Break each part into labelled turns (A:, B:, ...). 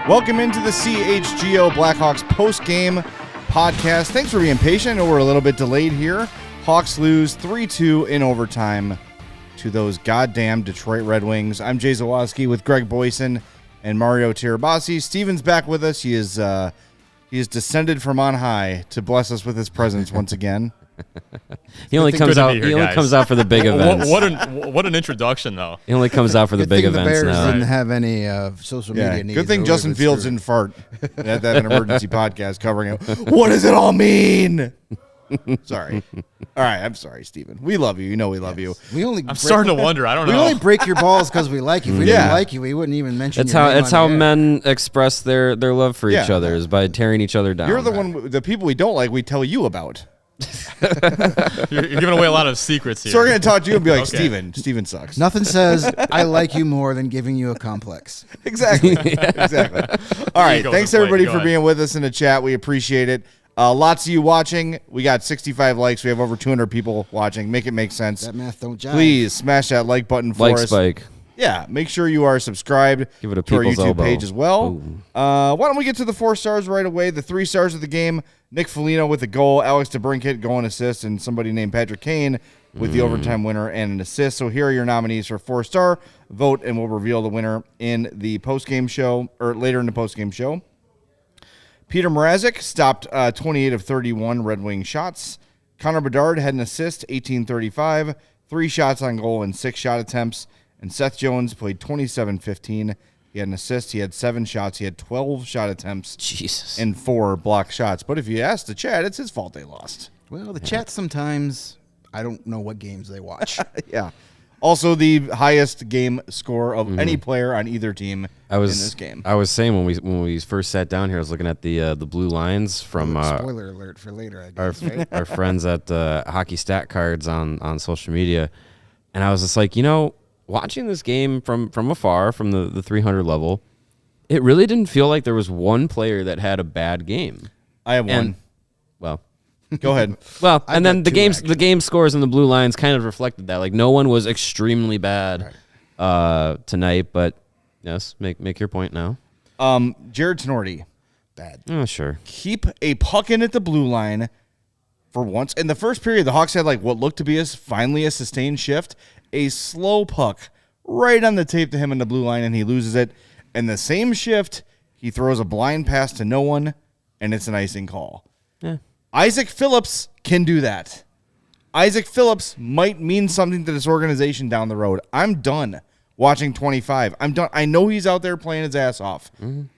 A: Welcome into the CHGO Blackhawks postgame podcast. Thanks for being patient. I know we're a little bit delayed here. Hawks lose 3-2 in overtime to those goddamn Detroit Red Wings. I'm Jay Zawaski with Greg Boysen and Mario Tirabassi. Steven's back with us. He is descended from on high to bless us with his presence once again.
B: He only comes out. He only comes out for the big events.
C: What an introduction, though.
B: He only comes out for the big events
D: the Bears
B: now.
D: didn't have any social media needs.
A: Good thing Justin Fields didn't fart at that emergency podcast covering it. What does it all mean? Sorry. All right, I'm sorry, Steven. We love you. You know we love you.
C: I'm starting to wonder. I don't know.
D: We only break your balls because we like you. If we didn't like you, we wouldn't even mention.
B: That's how men express their love for each other, is by tearing each other down.
A: You're the people we don't like. We tell you about.
C: You're giving away a lot of secrets here.
A: So we're gonna talk to you and be like, Steven sucks.
D: Nothing says I like you more than giving you a complex.
A: Exactly. Exactly. All right. Thanks everybody for being with us in the chat. We appreciate it. Lots of you watching. We got 65 likes. We have over 200 people watching. Make it make sense.
D: That math don't jive.
A: Please smash that like button for us.
B: Like spike.
A: Yeah, make sure you are subscribed
B: Give it a
A: to our
B: people's
A: YouTube
B: elbow.
A: page as well. Why don't we get to the 4 stars right away? The 3 stars of the game: Nick Foligno with a goal, Alex DeBrincat goal and assist, and somebody named Patrick Kane with the overtime winner and an assist. So here are your nominees for 4-star. Vote, and we'll reveal the winner in the postgame show, or later in the postgame show. Petr Mrazek stopped 28 of 31 Red Wing shots. Connor Bedard had an assist, 18-35, 3 shots on goal and 6 shot attempts. And Seth Jones played 27-15. He had an assist. He had 7 shots. He had 12 shot attempts.
B: Jesus.
A: And 4 block shots. But if you ask the chat, it's his fault they lost.
D: Well, the chat sometimes, I don't know what games they watch.
A: Yeah. Also, the highest game score of any player on either team in this game.
B: I was saying when we first sat down here, I was looking at the blue lines from
D: Spoiler alert for later, I guess.
B: our friends at Hockey Stat Cards on social media, and I was just like, watching this game from afar, from the 300 level, it really didn't feel like there was one player that had a bad game.
A: I have one.
B: Well,
A: go ahead.
B: Well, and then the
D: two,
B: game scores and the blue lines kind of reflected that. Like, no one was extremely bad tonight. But yes, make your point now.
A: Jared Tenorti.
D: Bad.
B: Oh, sure.
A: Keep a puck in at the blue line for once. In the first period, the Hawks had what looked to be finally a sustained shift. A slow puck right on the tape to him in the blue line, and he loses it. In the same shift, he throws a blind pass to no one, and it's an icing call.
B: Yeah.
A: Isaac Phillips can do that. Isaac Phillips might mean something to this organization down the road. I'm done watching 25. I'm done. I know he's out there playing his ass off.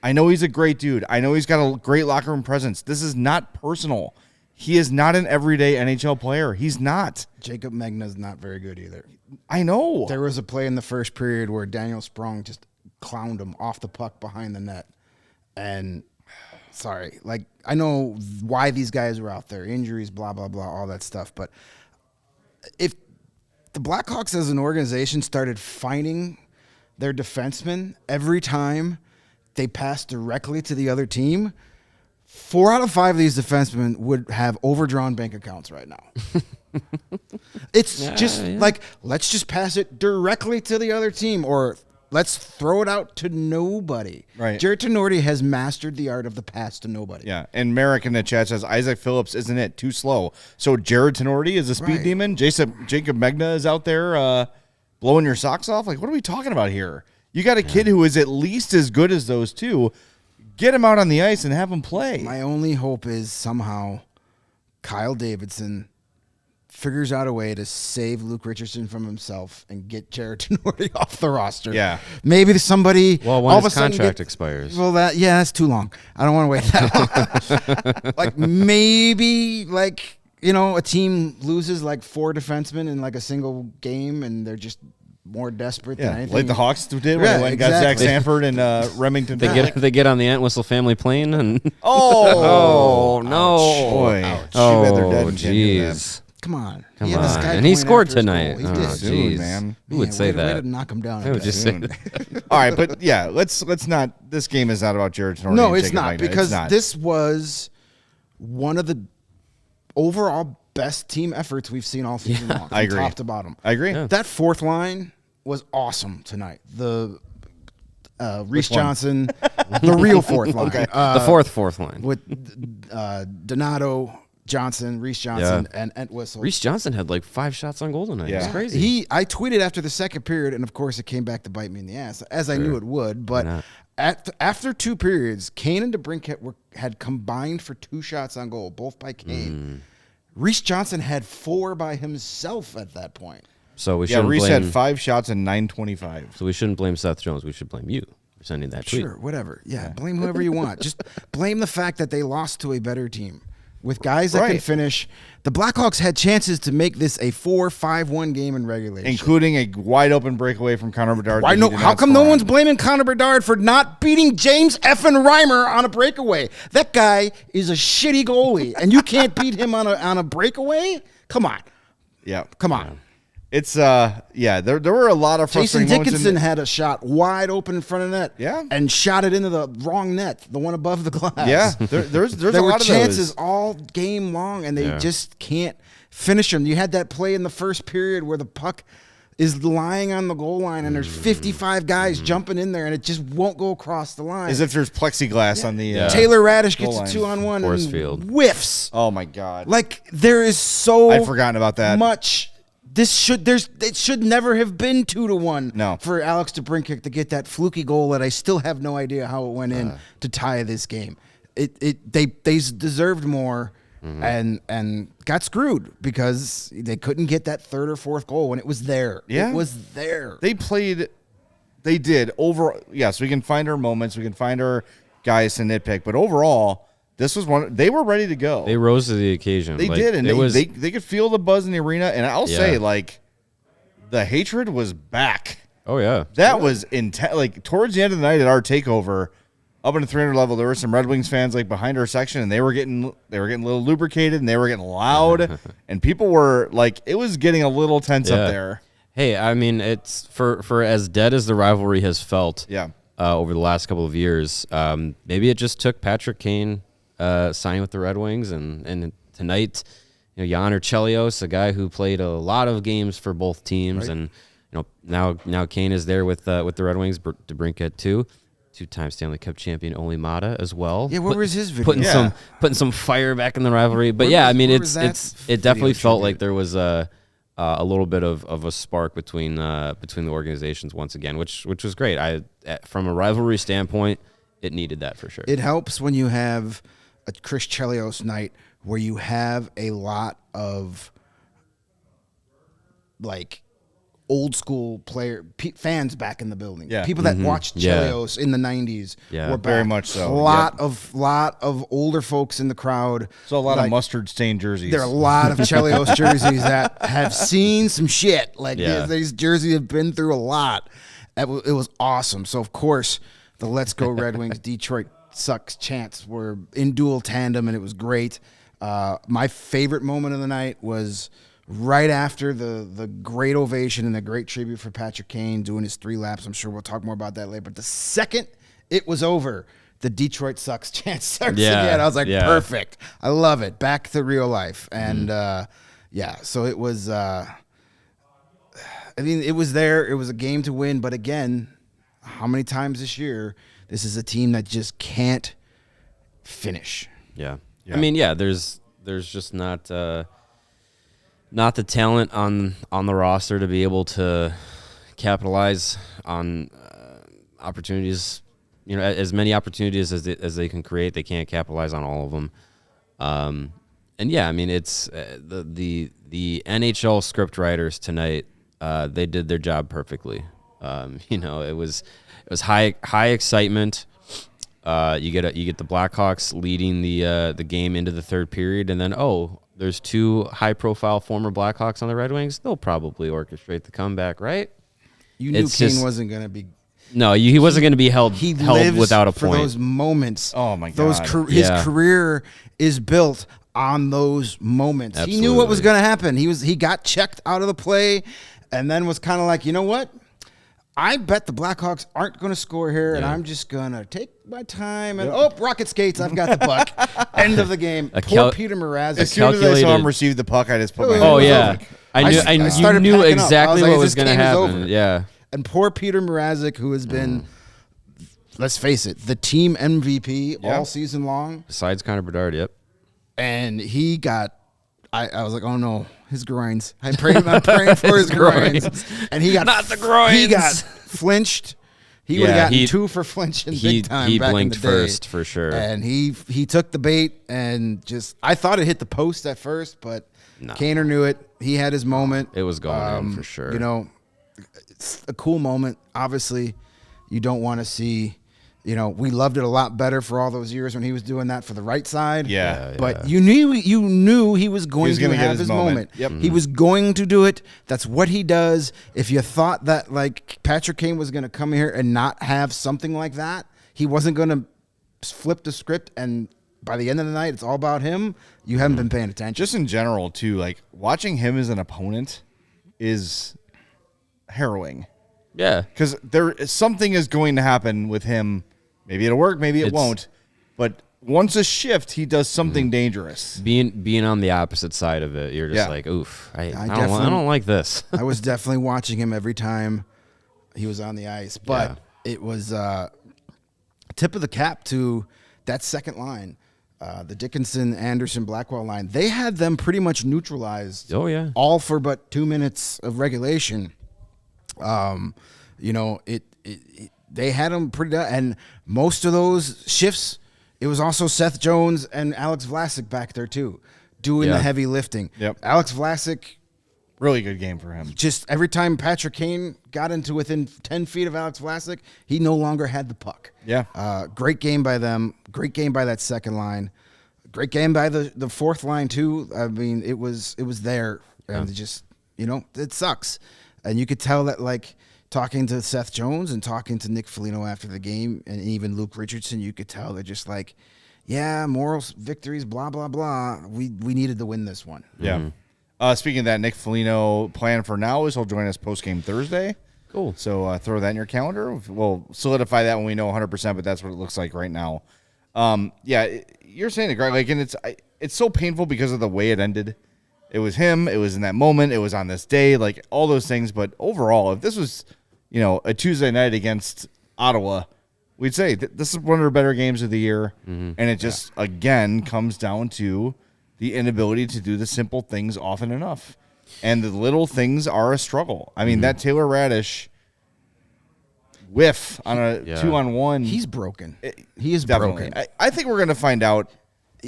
A: I know he's a great dude. I know he's got a great locker room presence. This is not personal. He is not an everyday NHL player. He's not.
D: Jacob Megna's not very good either.
A: I know.
D: There was a play in the first period where Daniel Sprong just clowned him off the puck behind the net. And, sorry, I know why these guys were out there. Injuries, blah, blah, blah, all that stuff. But if the Blackhawks as an organization started finding their defensemen every time they passed directly to the other team, 4 out of 5 of these defensemen would have overdrawn bank accounts right now. It's let's just pass it directly to the other team, or let's throw it out to nobody.
A: Right.
D: Jared Tenorti has mastered the art of the pass to nobody.
A: Yeah, and Merrick in the chat says Isaac Phillips isn't it too slow. So Jared Tenorti is a speed demon. Jacob Megna is out there blowing your socks off. What are we talking about here? You got a kid who is at least as good as those two. Get him out on the ice and have him play.
D: My only hope is somehow Kyle Davidson figures out a way to save Luke Richardson from himself and get Jared Tenorti off the roster.
A: Yeah.
D: Maybe somebody
B: Well,
D: all
B: when
D: of a
B: his
D: sudden
B: contract expires.
D: Well, that's too long. I don't want to wait that long. Maybe a team loses 4 defensemen in a single game and they're just more desperate than anything.
A: Like the Hawks did when they went and got Zach Sanford and Remington.
B: They get on the Entwistle family plane and
A: oh
B: no,
A: boy,
B: jeez.
D: Come on.
B: Come on. And he scored tonight.
D: He
B: Oh,
D: did.
B: jeez.
A: Man.
B: Who would say
D: way
B: that?
D: to knock him down.
B: I would just say that.
A: All right, but yeah, let's not. This game is not about Jared Tenorti.
D: No,
A: and
D: it's
A: Jacob
D: not,
A: Megna.
D: because
A: It's not.
D: this was one of the overall best team efforts we've seen all season long.
A: I agree.
D: Top to bottom.
A: I agree.
B: Yeah.
D: That fourth line was awesome tonight. Reese Johnson, the real fourth line.
B: The fourth line.
D: With Donato, Johnson, Reese Johnson, and Entwistle.
B: Reese Johnson had like 5 shots on goal tonight.
A: Yeah.
B: It's crazy.
D: I tweeted after the second period, and of course it came back to bite me in the ass, as I knew it would. But after 2 periods, Kane and DeBrincat had combined for 2 shots on goal, both by Kane. Reese Johnson had 4 by himself at that point.
B: So we shouldn't
A: Reese
B: blame,
A: had 5 shots and 925.
B: So we shouldn't blame Seth Jones. We should blame you for sending that tweet.
D: Sure, whatever. Yeah, blame whoever you want. Just blame the fact that they lost to a better team. With guys that can finish, the Blackhawks had chances to make this a 4-5-1 game in regulation.
A: Including a wide open breakaway from Connor Bedard.
D: How come no one's blaming Connor Bedard for not beating James effing Reimer on a breakaway? That guy is a shitty goalie, and you can't beat him on a breakaway? Come on.
A: Yeah.
D: Come on.
A: It's there were a lot of
D: Jason
A: frustrating
D: Dickinson had a shot wide open in front of net.
A: Yeah.
D: And shot it into the wrong net, the one above the glass.
A: Yeah. There's
D: there
A: a
D: were
A: lot of
D: chances
A: those.
D: all game long, and they just can't finish them. You had that play in the first period where the puck is lying on the goal line, and there's 55 guys jumping in there, and it just won't go across the line.
A: As if there's plexiglass on the
D: Taylor Radish
A: goal
D: gets a
A: line.
D: 2-on-1
B: Force
D: and
B: field.
D: whiffs.
A: Oh my God.
D: Like there is so
A: I'd forgotten about that.
D: much. It should never have been 2-1
A: No.
D: for Alex DeBrincat to get that fluky goal that I still have no idea how it went in to tie this game. They deserved more and got screwed because they couldn't get that third or fourth goal when it was there.
A: Yeah.
D: It was there.
A: They did over. Yes, we can find our moments. We can find our guys to nitpick. But overall, this was one. They were ready to go.
B: They rose to the occasion.
A: They did, and they could feel the buzz in the arena. And I'll say, like, the hatred was back.
B: Oh yeah,
A: That was intense. Like towards the end of the night at our takeover, up in the 300 level, there were some Red Wings fans like behind our section, and they were getting a little lubricated, and they were getting loud, and people were like, it was getting a little tense up there.
B: Hey, I mean, it's for as dead as the rivalry has felt.
A: Yeah.
B: Over the last couple of years, maybe it just took Patrick Kane signing with the Red Wings, and tonight, Connor Chelios, a guy who played a lot of games for both teams, and now Kane is there with the Red Wings. DeBrincat too, 2-time Stanley Cup champion Oli Mata as well.
D: Yeah, where was his video?
B: Putting some fire back in the rivalry. But it definitely felt like there was a little bit of a spark between the organizations once again, which was great. From a rivalry standpoint, it needed that for sure.
D: It helps when you have a Chris Chelios night where you have a lot of like old school fans back in the building.
A: Yeah.
D: People that watched Chelios in the 90s were back.
A: Very much so.
D: A lot of older folks in the crowd.
A: So a lot of mustard stained jerseys.
D: There are a lot of Chelios jerseys that have seen some shit. Like these jerseys have been through a lot. It was awesome. So of course the Let's Go Red Wings Detroit Sucks chants were in dual tandem, and it was great. My favorite moment of the night was right after the great ovation and the great tribute for Patrick Kane doing his 3 laps. I'm sure we'll talk more about that later. But the second it was over, the Detroit Sucks chant starts again. I was like, perfect. I love it. Back to real life. And so it was it was there. It was a game to win. But again, how many times this year this is a team that just can't finish?
B: Yeah. I mean, there's just not the talent on the roster to be able to capitalize on opportunities. As many opportunities as they can create, they can't capitalize on all of them. I mean, it's the NHL script writers tonight. They did their job perfectly. It was high excitement. You get the Blackhawks leading the game into the third period, and then there's 2 high-profile former Blackhawks on the Red Wings. They'll probably orchestrate the comeback, right?
D: You knew Kane wasn't going to be.
B: No, he wasn't going to be held without a point.
D: For those moments.
A: Oh my God!
D: His career is built on those moments.
B: Absolutely.
D: He knew what was going to happen. He got checked out of the play, and then was kind of like, you know what? I bet the Blackhawks aren't going to score here, and I'm just going to take my time. And rocket skates! I've got the puck. End of the game. Poor Petr Mrazek.
A: As soon as I saw him receive the puck, I just put my
B: Oh
A: hands
B: yeah,
A: up.
B: I
D: started
B: knew
D: packing up.
B: exactly
D: I was like,
B: what was going to
D: this game is
B: happen.
D: over.
B: Yeah,
D: And poor Petr Mrazek, who has been let's face it, the team MVP all season long.
B: Besides Connor Bedard, yep.
D: And he got, I was like, oh no, his groins. I'm praying for his groins. And he got
B: Not the groins.
D: He got flinched. He would have gotten 2 for flinching big time.
B: He
D: back
B: blinked
D: in the day.
B: first for sure.
D: And he took the bait and just, I thought it hit the post at first, but Kaner knew it. He had his moment.
B: It was going in for sure.
D: You know, it's a cool moment. Obviously, you don't want to see. You know, we loved it a lot better for all those years when he was doing that for the right side.
A: Yeah.
D: But you knew he was going to have his moment.
A: Yep.
D: He was going to do it. That's what he does. If you thought that like Patrick Kane was going to come here and not have something like that, he wasn't going to flip the script and by the end of the night it's all about him, you haven't been paying attention.
A: Just in general too, like watching him as an opponent is harrowing.
B: Yeah.
A: Because something is going to happen with him. Maybe it'll work, maybe it won't. But once a shift, he does something dangerous.
B: Being on the opposite side of it, you're just like, oof, I don't like this.
D: I was definitely watching him every time he was on the ice. But it was tip of the cap to that second line, the Dickinson, Anderson, Blackwell line. They had them pretty much neutralized.
B: Oh, yeah.
D: All for but 2 minutes of regulation. You know, they had them pretty, and most of those shifts, it was also Seth Jones and Alex Vlasic back there too, doing the heavy lifting.
A: Yep.
D: Alex Vlasic,
A: really good game for him.
D: just every time Patrick Kane got into within 10 feet of Alex Vlasic, he no longer had the puck.
A: Yeah.
D: Great game by them. Great game by that second line. Great game by the fourth line too. I mean, it was there, and it just, you know, it sucks. And you could tell that, like, talking to Seth Jones and talking to Nick Foligno after the game, and even Luke Richardson, you could tell they're just like, yeah, moral victories, blah, blah, blah. We needed to win this one.
A: Yeah. Speaking of that, Nick Foligno, plan for now is he'll join us post-game Thursday.
B: Cool.
A: So throw that in your calendar. We'll solidify that when we know 100%, but that's what it looks like right now. You're saying it, Greg. Like, and it's so painful because of the way it ended. It was him. It was in that moment. It was on this day. Like, all those things. But overall, if this was, you know, a Tuesday night against Ottawa, we'd say this is one of the better games of the year. And it just, again, comes down to the inability to do the simple things often enough. And the little things are a struggle. I mean, that Taylor Radish whiff on a 2-on-1.
D: He's broken. He is
A: Definitely.
D: broken.
A: I think we're going to find out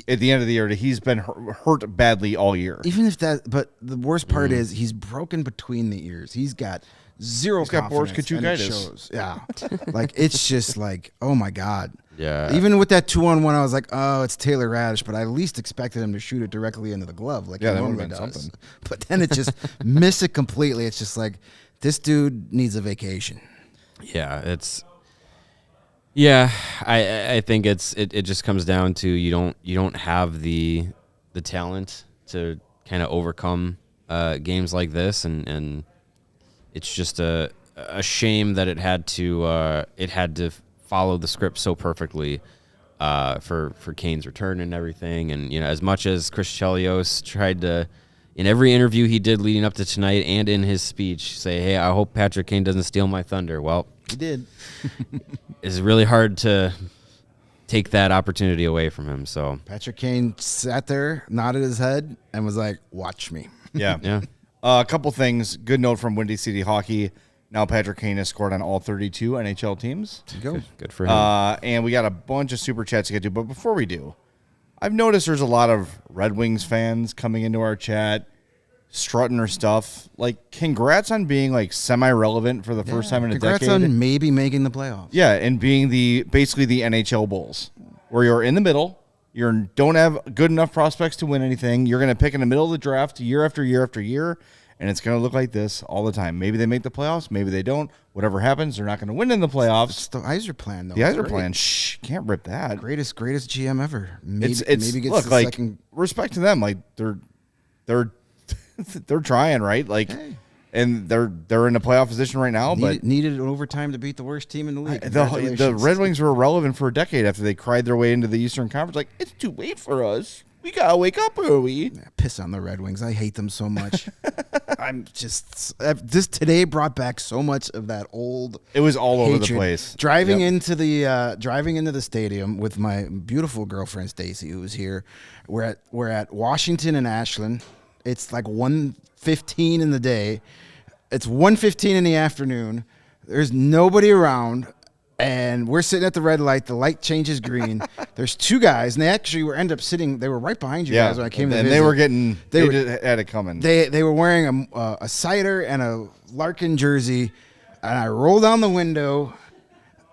A: at the end of the year that he's been hurt badly all year.
D: Even if that, but the worst part is he's broken between the ears. He's got zero confidence.
A: Boris
D: and it
A: Kachukitis.
D: shows. Yeah. Like, it's just like, oh my God.
B: Yeah.
D: Even with that 2-on-1, I was like, oh, it's Taylor Radish, but I at least expected him to shoot it directly into the glove like he
A: that
D: normally
A: would've been
D: does.
A: something.
D: But then it just missed it completely. It's just like, this dude needs a vacation.
B: Yeah, I think it just comes down to you don't have the talent to kind of overcome games like this, and it's just a shame that it had to follow the script so perfectly for Kane's return and everything. And you know, as much as Chris Chelios tried to, in every interview he did leading up to tonight and in his speech, say, hey, I hope Patrick Kane doesn't steal my thunder. Well,
D: He did.
B: it's really hard to take that opportunity away from him. So
D: Patrick Kane sat there, nodded his head, and was like, watch me.
A: Yeah.
B: yeah,
A: A couple things. Good note from Windy City Hockey. Now Patrick Kane has scored on all 32 NHL teams.
D: Go.
B: good for him.
A: And we got a bunch of super chats to get to. But before we do, I've noticed there's a lot of Red Wings fans coming into our chat, strutting their stuff. Like, congrats on being like semi-relevant for the first time in a
D: Congrats
A: decade.
D: on maybe making the playoffs.
A: Yeah, and being basically the NHL Bulls, where you're in the middle, you don't have good enough prospects to win anything. You're going to pick in the middle of the draft year after year after year, and it's going to look like this all the time. Maybe they make the playoffs, maybe they don't. Whatever happens, they're not going to win in the playoffs.
D: It's the Iser plan, though.
A: The
D: It's
A: Iser
D: great.
A: plan, can't rip that.
D: Greatest GM ever. Maybe,
A: It's
D: maybe gets
A: look
D: the
A: like
D: second.
A: respect to them. Like they're they're trying, right? Like, and they're in a playoff position right now. But
D: Needed an overtime to beat the worst team in the league.
A: the
D: Congratulations.
A: Red Wings were irrelevant for a decade after they cried their way into the Eastern Conference. Like, it's too late for us. We gotta wake up early.
D: Piss on the Red Wings. I hate them so much. I'm just this today brought back so much of that old.
A: It was all over the
D: hatred.
A: place.
D: Driving into the stadium with my beautiful girlfriend Stacy, who was here. We're at Washington and Ashland. It's like 1:15 in the day. It's 1:15 in the afternoon. There's nobody around. And we're sitting at the red light. The light changes green. There's two guys, and they actually end up sitting. They were right behind you guys when I came to
A: and
D: visit.
A: they just had it coming.
D: They were wearing a cider and a Larkin jersey, and I roll down the window,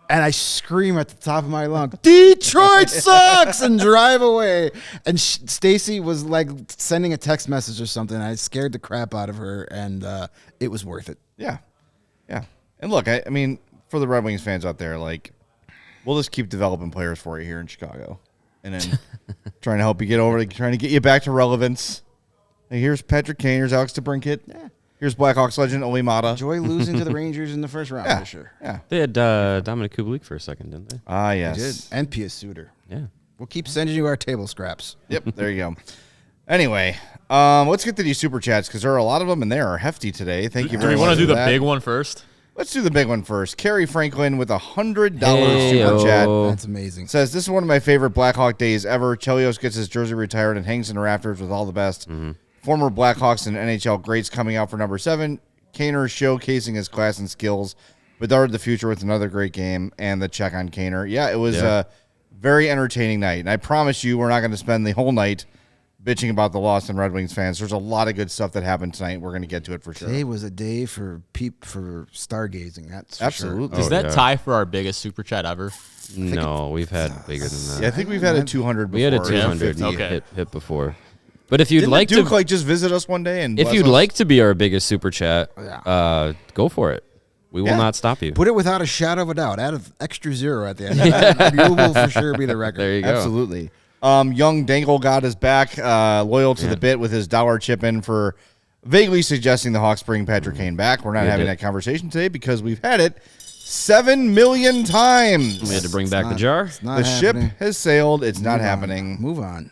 D: and I scream at the top of my lungs, "Detroit sucks!" and drive away. And Stacy was like sending a text message or something. I scared the crap out of her, and it was worth it.
A: Yeah. And look, I mean, for the Red Wings fans out there, like, we'll just keep developing players for you here in Chicago, and then trying to help you get over, trying to get you back to relevance. And here's Patrick Kane. Here's Alex DeBrincat. Yeah. Here's Blackhawks legend Ole Mata.
D: Enjoy losing to the Rangers in the first round for sure.
A: Yeah.
B: They had Dominic Kubalik for a second, didn't they?
A: Ah, yes.
D: They did. And Pius Suter.
B: Yeah.
D: We'll keep sending you our table scraps.
A: Yep, there you go. Anyway, let's get to these super chats because there are a lot of them, and they are hefty today. Thank you very much.
C: Do we want to do
A: for
C: the
A: that.
C: big one first?
A: Let's do the big one first. Carrie Franklin with $100 super chat.
D: That's amazing.
A: Says, this is one of my favorite Blackhawk days ever. Chelios gets his jersey retired and hangs in the rafters with all the best. Former Blackhawks and NHL greats coming out for number 7. Kaner showcasing his class and skills. Bedard the future with another great game. And the check on Kaner. Yeah, it was a very entertaining night. And I promise you we're not going to spend the whole night bitching about the loss in Red Wings fans. There's a lot of good stuff that happened tonight. We're going to get to it for sure.
D: Today was a day for stargazing. That's for
A: Absolutely.
C: Does that tie for our biggest super chat ever?
B: No, we've had bigger than that.
A: Yeah, I think we've had a 200 before.
B: We had a 200
C: Okay.
B: hit before. But if you'd
A: Didn't
B: like
A: Duke
B: to,
A: just visit us one day and
B: if
A: bless
B: you'd
A: us?
B: like to be our biggest super chat, go for it. We will not stop you.
D: Put it without a shadow of a doubt. Add an extra 0 at the end of that. You will for sure be the record.
B: There you go.
A: Absolutely. Young Dangle God is back, loyal to the bit with his dollar chip in for vaguely suggesting the Hawks bring Patrick Kane back. We're not having that conversation today because we've had it 7 million times.
B: We had to bring back the jar.
A: The ship has sailed. It's not happening.
D: Move on.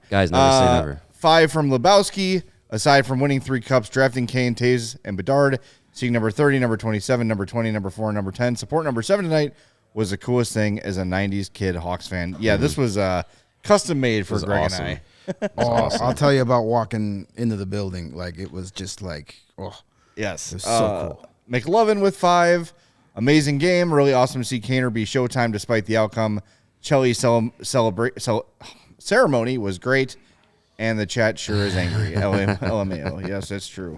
B: Guys, never say never.
A: 5 from Lebowski. Aside from winning 3 cups, drafting Kane, Toews, and Bedard, seeing number 30, number 27, number 20, number 4, number 10, support number 7 tonight was the coolest thing as a 90s kid Hawks fan. Yeah, this was custom made for Greg
B: awesome.
A: and I.
D: I'll tell you about walking into the building. Like, it was just like,
A: Yes.
D: it was so cool.
A: McLovin with 5. Amazing game. Really awesome to see Kaner be Showtime despite the outcome. Chelly ceremony was great. And the chat sure is angry. LMAO. Yes, that's true.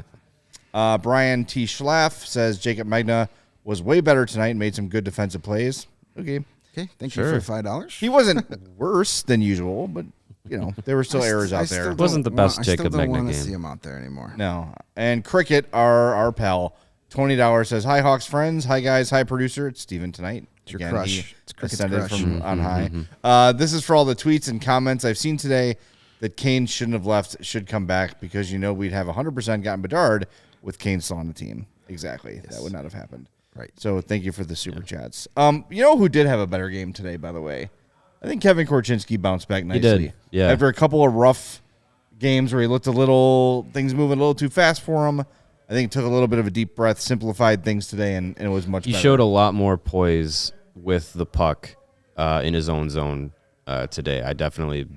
A: Brian T. Schlaff says Jacob Magna was way better tonight and made some good defensive plays. Okay.
D: Thank you for $5.
A: He wasn't worse than usual, but, there were still errors out there.
B: It wasn't the best Jacob Magna
D: game. I still don't want to
B: game.
D: see him out there anymore.
A: No. And Cricket, our pal, $20 says, hi, Hawks friends. Hi, guys. Hi, producer. It's Steven tonight.
D: It's your crush. It's Cricket's
A: ascended
D: crush.
A: from on high. This is for all the tweets and comments I've seen today that Kane shouldn't have left, should come back because we'd have 100% gotten Bedard with Kane still on the team. Exactly. Yes. That would not have happened.
D: Right.
A: So thank you for the super chats. You know who did have a better game today, by the way? I think Kevin Korchinski bounced back nicely.
B: He did. Yeah.
A: After a couple of rough games where he looked things moving a little too fast for him, I think took a little bit of a deep breath, simplified things today, and it was much better.
B: He showed a lot more poise with the puck in his own zone today. I definitely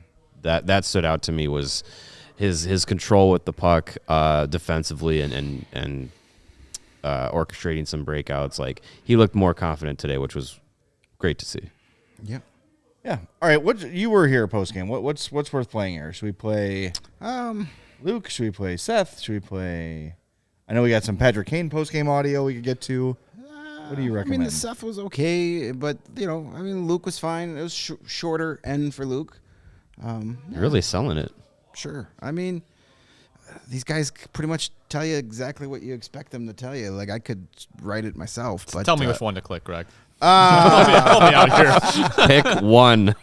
B: that stood out to me was his control with the puck defensively and orchestrating some breakouts. Like, he looked more confident today, which was great to see.
D: Yep.
A: Yeah. All right. You were here post game. What's worth playing here? Should we play Luke? Should we play Seth? Should we play? I know we got some Patrick Kane post game audio we could get to. What do you recommend?
D: I mean, the Seth was okay, but Luke was fine. It was shorter end for Luke.
B: You're really selling it.
D: Sure. I mean, these guys pretty much tell you exactly what you expect them to tell you. Like, I could write it myself, but
C: Tell me which one to click, Greg. Help me out here.
B: Pick one.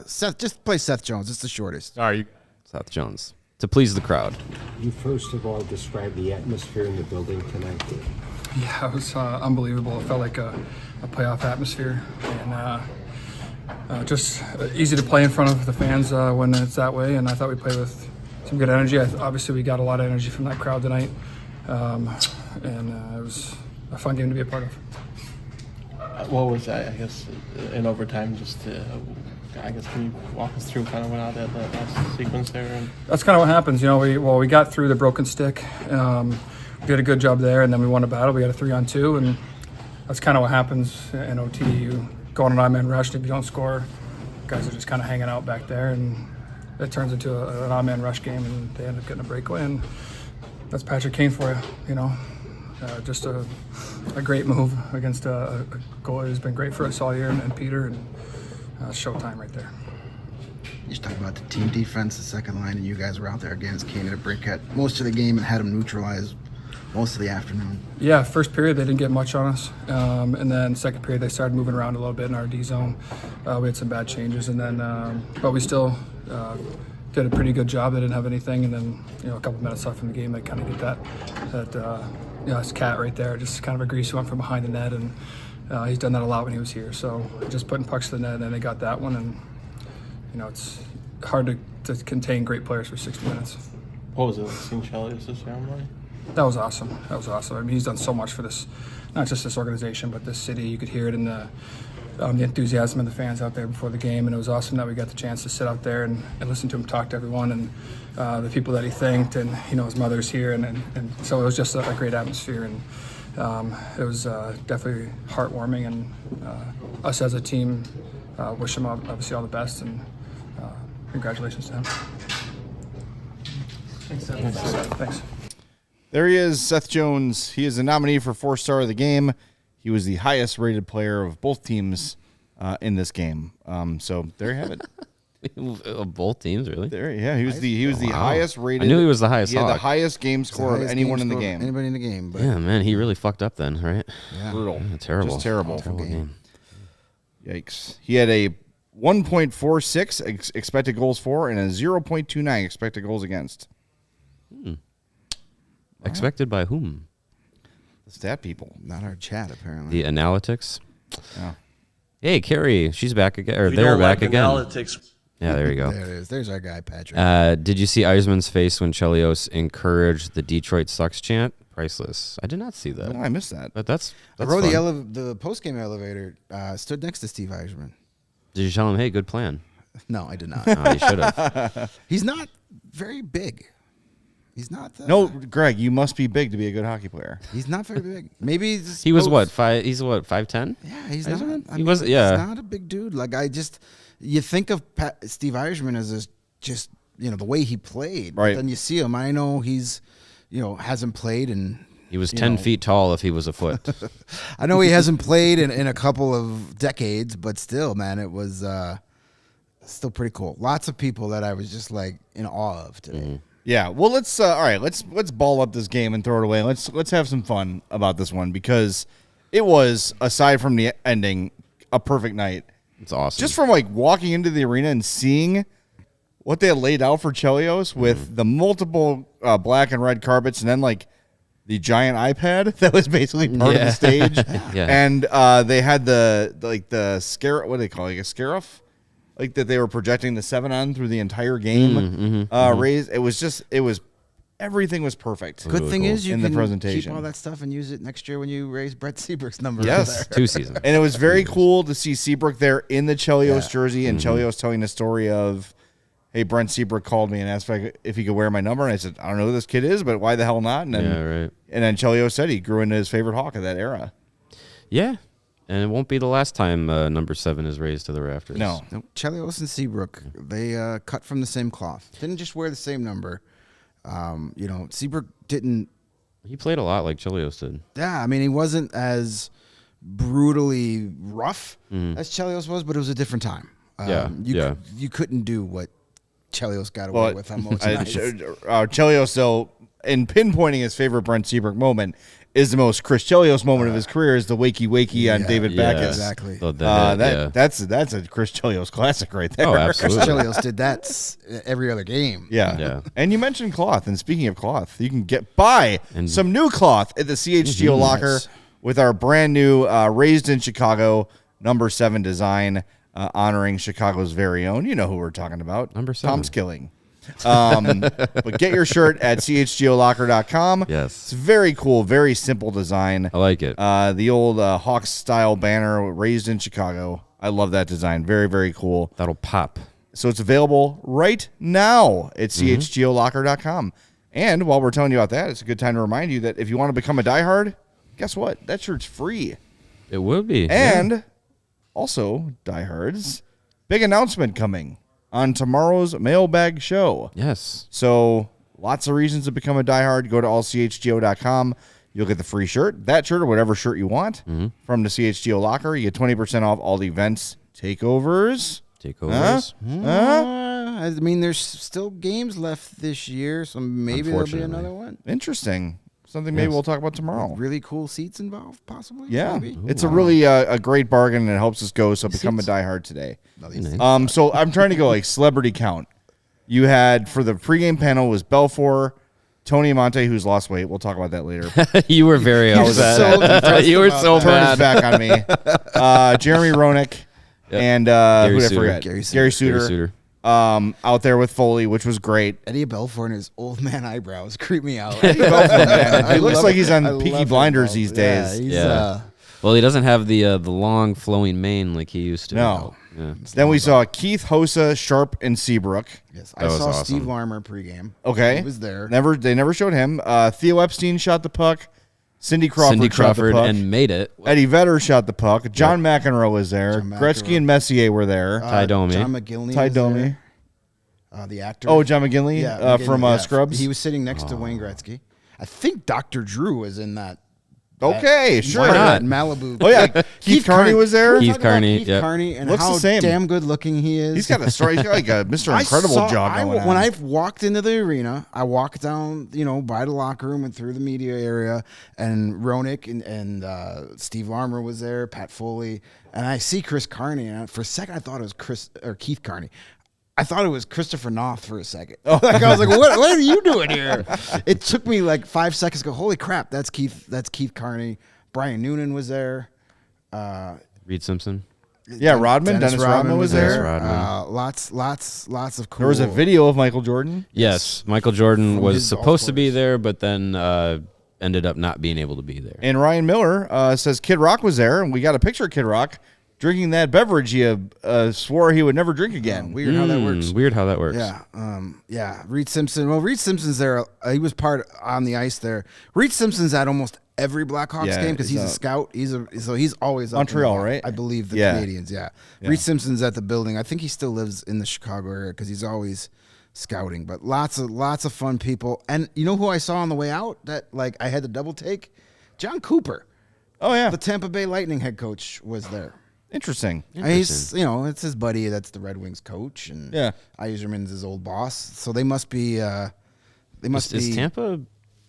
D: Seth. Just play Seth Jones. It's the shortest.
C: All right.
B: Seth Jones. To please the crowd.
E: You first of all describe the atmosphere in the building tonight.
F: Yeah, it was unbelievable. It felt like a playoff atmosphere, and just easy to play in front of the fans when it's that way, and I thought we played with some good energy. Obviously, we got a lot of energy from that crowd tonight, and it was a fun game to be a part of.
G: What was that, I guess, in overtime? I guess, can you walk us through kind of what that last sequence there? And
F: that's kind of what happens. We got through the broken stick. We did a good job there, and then we won a battle. We had a 3-on-2, and that's kind of what happens in OT. You go on an odd-man rush, and if you don't score, guys are just kind of hanging out back there, and it turns into an odd-man rush game, and they end up getting a breakaway, and that's Patrick Kane for you, just a great move against a goalie who's been great for us all year, and Peter, and showtime right there.
D: You just talk about the team defense, the second line, and you guys were out there against Kane at a break at most of the game and had him neutralized most of the afternoon.
F: Yeah, first period they didn't get much on us, and then second period they started moving around a little bit in our D zone. We had some bad changes, and then but we still did a pretty good job. They didn't have anything, and then a couple minutes left in the game, they kind of get that this cat right there, just kind of a greasy one from behind the net, and he's done that a lot when he was here. So just putting pucks to the net, and then they got that one, and it's hard to contain great players for 60 minutes.
G: what was it, like seeing Chelios this ceremony?
F: That was awesome. I mean, he's done so much for this, not just this organization, but this city. You could hear it in the enthusiasm of the fans out there before the game, and it was awesome that we got the chance to sit out there and listen to him talk to everyone and the people that he thanked, and his mother's here, and so it was just a great atmosphere, and it was definitely heartwarming, and us as a team wish him obviously all the best, and congratulations to him. Thanks.
A: There he is, Seth Jones. He is a nominee for 4-star of the game. He was the highest rated player of both teams in this game. So there you have it.
B: Of both teams, really?
A: He was the highest rated.
B: I knew he was the highest.
A: He had the
B: Hawk.
A: highest game score of anyone in the game.
D: Anybody in the game. But
B: Yeah, man, he really fucked up then, right?
D: yeah.
A: Brutal.
B: Yeah, terrible.
A: Just terrible.
B: game.
A: Yikes. He had a 1.46 expected goals for and a 0.29 expected goals against.
B: Expected by whom?
A: The stat people.
D: Not our chat, apparently.
B: The analytics.
A: Yeah.
B: Hey, Carrie, she's back again. Or they're back again.
H: Analytics.
B: Yeah, there you go.
D: There it is. There's our guy, Patrick.
B: Did you see Eisman's face when Chelios encouraged the Detroit sucks chant? Priceless. I did not see that.
A: Oh, I missed that.
B: But that's
D: I rode
B: fun.
D: the post-game elevator, stood next to Steve Yzerman.
B: Did you tell him, hey, good plan?
D: No, I did not.
B: Oh, you should have.
D: He's not very big. He's not.
A: No, Greg, you must be big to be a good hockey player.
D: He's not very big. Maybe
B: He was what, 5? He's what, 5'10"?
D: Yeah, he's
B: Yzerman?
D: not.
B: He was, yeah.
D: He's not a big dude. Like you think of Steve Yzerman as just the way he played.
A: Right.
D: But then you see him. I know he's hasn't played and.
B: He was 10 feet tall if he was a foot.
D: I know he hasn't played in a couple of decades, but still, man, it was still pretty cool. Lots of people that I was just like in awe of today.
B: Mm-hmm.
A: Yeah, well, let's let's ball up this game and throw it away. Let's have some fun about this one because it was, aside from the ending, a perfect night.
B: It's awesome.
A: Just from walking into the arena and seeing what they had laid out for Chelios with the multiple black and red carpets, and then the giant iPad that was basically part of the stage,
B: Yeah.
A: and they had the scare, what do they call it, a scarif? That they were projecting the 7 on through the entire game, raised. It was everything was perfect.
D: Good thing is you
A: in
D: can
A: the presentation.
D: keep all that stuff and use it next year when you raise Brett Seabrook's number.
A: Yes.
B: 2 seasons.
A: And it was very cool to see Seabrook there in the Chelios jersey, and Chelios telling the story of, hey, Brent Seabrook called me and asked if he could wear my number, and I said, I don't know who this kid is, but why the hell not? And then,
B: Yeah, right.
A: And then Chelios said he grew into his favorite Hawk of that era.
B: Yeah. And it won't be the last time number 7 is raised to the rafters.
A: No.
D: Chelios and Seabrook, they cut from the same cloth. Didn't just wear the same number. Seabrook didn't.
B: He played a lot like Chelios did.
D: Yeah, I mean, he wasn't as brutally rough as Chelios was, but it was a different time. You couldn't do what Chelios got away with on most nights.
A: Chelios, though, in pinpointing his favorite Brent Seabrook moment, is the most Chris Chelios moment of his career, is the wakey on David Backus.
D: Exactly.
A: That's a Chris Chelios classic right there.
B: Oh, absolutely.
D: Chris Chelios did that every other game.
A: Yeah. And you mentioned cloth, and speaking of cloth, you can buy some new cloth at the CHGO locker with our brand new Raised in Chicago number 7 design. honoring Chicago's very own. You know who we're talking about.
B: Number 7.
A: Tom Skilling. But get your shirt at chgolocker.com.
B: Yes.
A: It's very cool, very simple design.
B: I like it.
A: The old Hawks style banner, raised in Chicago. I love that design. Very, very cool.
B: That'll pop.
A: So it's available right now at chgolocker.com. And while we're telling you about that, it's a good time to remind you that if you want to become a diehard, guess what? That shirt's free.
B: It will be.
A: And also, diehards, big announcement coming on tomorrow's mailbag show.
B: Yes.
A: So lots of reasons to become a diehard. Go to allchgo.com. You'll get the free shirt, that shirt or whatever shirt you want from the CHGO Locker. You get 20% off all the events, takeovers.
D: I mean, there's still games left this year, so maybe there'll be another one.
A: Interesting. Something maybe we'll talk about tomorrow.
D: Really cool seats involved, possibly.
A: Yeah,
D: maybe?
A: it's a really a great bargain, and it helps us go. So become a diehard today. So I'm trying to go like celebrity count. You had for the pregame panel was Belfour, Tony Amonte, who's lost weight. We'll talk about that later.
B: You were very upset. You were so
A: Turned
B: mad.
A: his back on me. Jeremy Roenick and who did I forget? Gary Suter. Out there with Foley, which was great.
D: Eddie Belfour and his old man eyebrows creep me out.
A: He looks like he's on Peaky Blinders these days.
D: Yeah,
B: Well, he doesn't have the long flowing mane like he used to.
A: No.
B: Yeah.
A: Then we saw Keith, Hossa, Sharp, and Seabrook.
D: Yes,
B: That
D: I
B: was
D: saw
B: awesome.
D: Steve Larmer pregame.
A: Okay.
D: He was there.
A: They never showed him. Theo Epstein shot the puck. Cindy Crawford shot the puck.
B: and made it.
A: Eddie Vedder shot the puck. John McEnroe was there. Gretzky and Messier were there.
B: Ty Domi.
D: John McGinley.
A: Ty
D: was
A: Domi.
D: there. The actor.
A: Oh, John McGinley, from
D: McGinley,
A: Scrubs.
D: He was sitting next to Wayne Gretzky. I think Dr. Drew was in that.
A: Okay, sure.
B: Why not?
D: Malibu.
A: Oh, yeah. Keith Carney was there.
B: Keith Carney,
D: Keith
B: yep.
D: Carney, and
A: Looks the
D: how
A: same.
D: damn good looking he is.
A: He's got a story. He's got like a Mr. Incredible job going on.
D: When I walked into the arena, I walked down, by the locker room and through the media area, and Roenick and Steve Larmer was there, Pat Foley, and I see Chris Carney, and for a second I thought it was Keith Carney. I thought it was Christopher Noth for a second. I was like, what are you doing here? It took me like 5 seconds to go, holy crap, that's Keith Carney. Brian Noonan was there.
B: Reed Simpson.
A: Yeah, Rodman. Dennis Rodman was there.
B: Rodman.
D: Lots of cool.
A: There was a video of Michael Jordan.
B: Yes, Michael Jordan
D: From
B: was
D: his
B: supposed to be
D: golf
B: there, but then ended up not being able to be there.
A: And Ryan Miller says Kid Rock was there, and we got a picture of Kid Rock drinking that beverage he swore he would never drink again.
D: Weird how that works.
B: Weird how that works.
D: Yeah. Reed Simpson. Well, Reed Simpson's there. He was part on the ice there. Reed Simpson's at almost every Blackhawks game because he's a scout. So he's always up
A: Montreal,
D: in the,
A: right?
D: I believe the Canadians. Yeah. Reed Simpson's at the building. I think he still lives in the Chicago area because he's always scouting. But lots of fun people. And you know who I saw on the way out that like I had to double take? John Cooper.
A: Oh yeah,
D: The Tampa Bay Lightning head coach was there.
A: interesting.
D: He's, it's his buddy that's the Red Wings coach, and Yzerman's his old boss. So they must be.
B: Is Tampa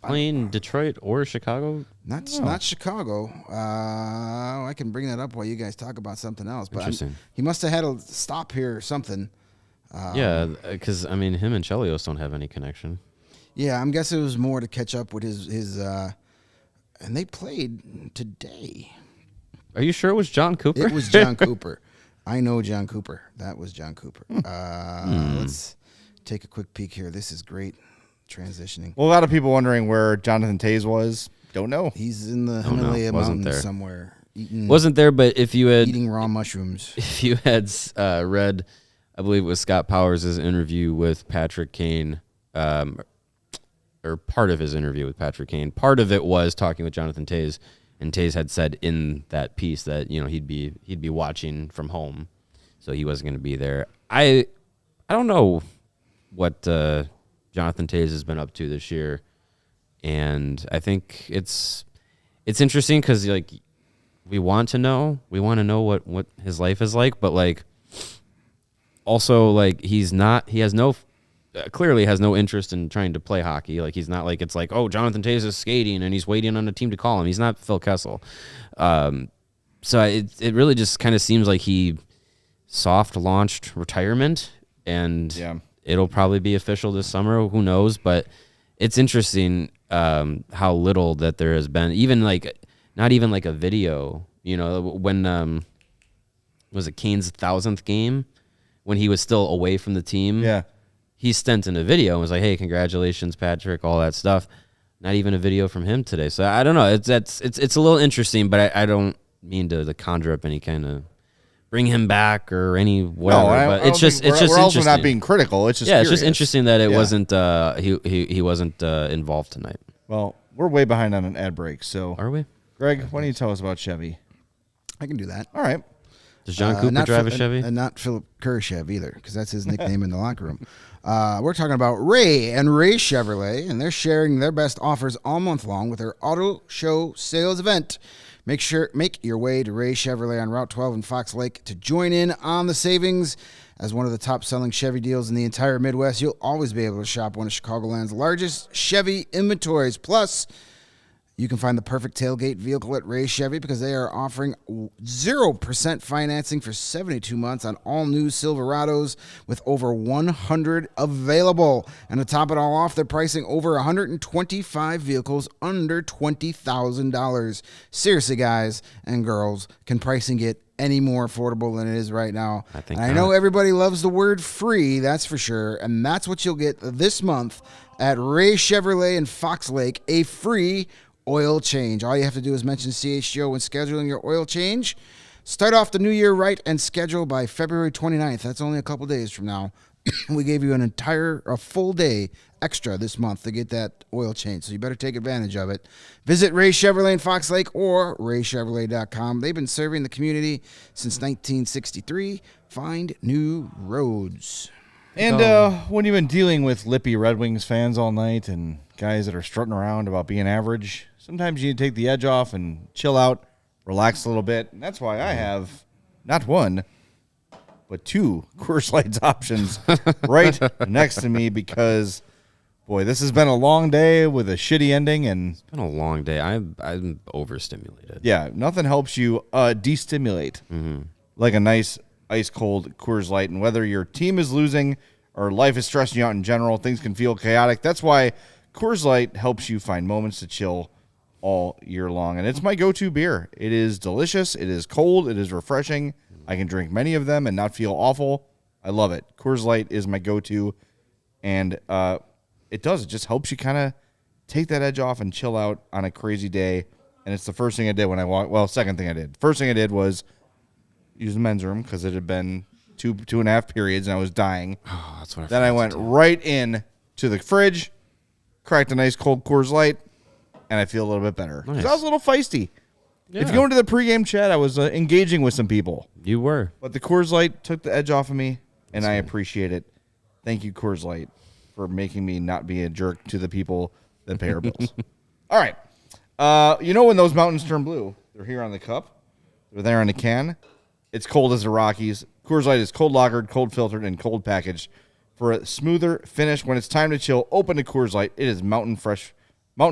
B: playing Detroit or Chicago?
D: Not Chicago. I can bring that up while you guys talk about something else. But
B: Interesting.
D: He must have had a stop here or something.
B: Yeah, because him and Chelios don't have any connection.
D: Yeah, I'm guessing it was more to catch up with his. And they played today.
B: Are you sure it was John Cooper?
D: It was John Cooper. I know John Cooper. That was John Cooper. Let's take a quick peek here. This is great transitioning.
A: Well, a lot of people wondering where Jonathan Toews was. Don't know.
D: He's in the Himalaya
B: Wasn't
D: mountains
B: there.
D: somewhere.
B: Wasn't there, but if you had
D: Eating raw mushrooms.
B: if you had read, I believe it was Scott Powers' interview with Patrick Kane, or part of his interview with Patrick Kane. Part of it was talking with Jonathan Toews, and Toews had said in that piece that he'd be watching from home, so he wasn't going to be there. I don't know what Jonathan Toews has been up to this year, and I think it's interesting because like we want to know what his life is like, but like also like clearly has no interest in trying to play hockey. Like he's not like it's like, oh, Jonathan Toews is skating and he's waiting on a team to call him. He's not Phil Kessel. So it really just kind of seems like he soft launched retirement, and it'll probably be official this summer. Who knows? But it's interesting how little that there has been. Even like not even like a video. When was it Kane's 1,000th game when he was still away from the team.
A: Yeah.
B: He sent in a video and was like, "Hey, congratulations, Patrick," all that stuff. Not even a video from him today. So I don't know. It's a little interesting, but I don't mean to conjure up any kind of bring him back or any whatever. But it's just
A: we're also
B: interesting.
A: not being critical. It's just
B: it's
A: curious.
B: just interesting that it
A: Yeah.
B: wasn't he wasn't involved tonight.
A: Well, we're way behind on an ad break, so
B: Are we?
A: Greg, why don't you tell us about Chevy?
D: I can do that.
A: All right.
B: Does John Cooper
D: Not
B: drive a
D: Phil-
B: Chevy?
D: And not Philip Kershev either, because that's his nickname in the locker room. We're talking about Ray and Ray Chevrolet, and they're sharing their best offers all month long with their auto show sales event. Make your way to Ray Chevrolet on Route 12 in Fox Lake to join in on the savings. As one of the top-selling Chevy deals in the entire Midwest, you'll always be able to shop one of Chicagoland's largest Chevy inventories. Plus, you can find the perfect tailgate vehicle at Ray Chevy because they are offering 0% financing for 72 months on all new Silverados with over 100 available. And to top it all off, they're pricing over 125 vehicles under $20,000. Seriously, guys and girls, can pricing get any more affordable than it is right now?
B: I think
D: And I know
B: not.
D: everybody loves the word free, that's for sure. And that's what you'll get this month at Ray Chevrolet in Fox Lake, a free oil change. All you have to do is mention CHGO when scheduling your oil change. Start off the new year right and schedule by February 29th. That's only a couple days from now. We gave you a full day extra this month to get that oil change, so you better take advantage of it. Visit Ray Chevrolet in Fox Lake or raychevrolet.com. They've been serving the community since 1963. Find new roads.
A: And when you've been dealing with lippy Red Wings fans all night and guys that are strutting around about being average, sometimes you need to take the edge off and chill out, relax a little bit. And that's why I have not one, but two Coors Light options right next to me because, boy, this has been a long day with a shitty ending. And
B: It's been a long day. I'm overstimulated.
A: yeah, nothing helps you destimulate like a nice ice-cold Coors Light. And whether your team is losing or life is stressing you out in general, things can feel chaotic. That's why Coors Light helps you find moments to chill all year long. And it's my go-to beer. It is delicious. It is cold. It is refreshing. I can drink many of them and not feel awful. I love it. Coors Light is my go-to. And it just helps you kind of take that edge off and chill out on a crazy day. And it's the first thing I did when I walked. Well, second thing I did. First thing I did was use the men's room because it had been two and a half periods and I was dying.
B: Oh, that's what
A: Then I went right in to the fridge, cracked a nice cold Coors Light, and I feel a little bit better. 'Cause I was a little feisty. If you go into the pregame chat, I was engaging with some people.
B: You were.
A: But the Coors Light took the edge off of me, and I appreciate it. Thank you, Coors Light, for making me not be a jerk to the people that pay our bills. All right. When those mountains turn blue, they're here on the cup. They're there on the can. It's cold as the Rockies. Coors Light is cold lagered, cold filtered, and cold packaged. For a smoother finish, when it's time to chill, open a Coors Light. It is mountain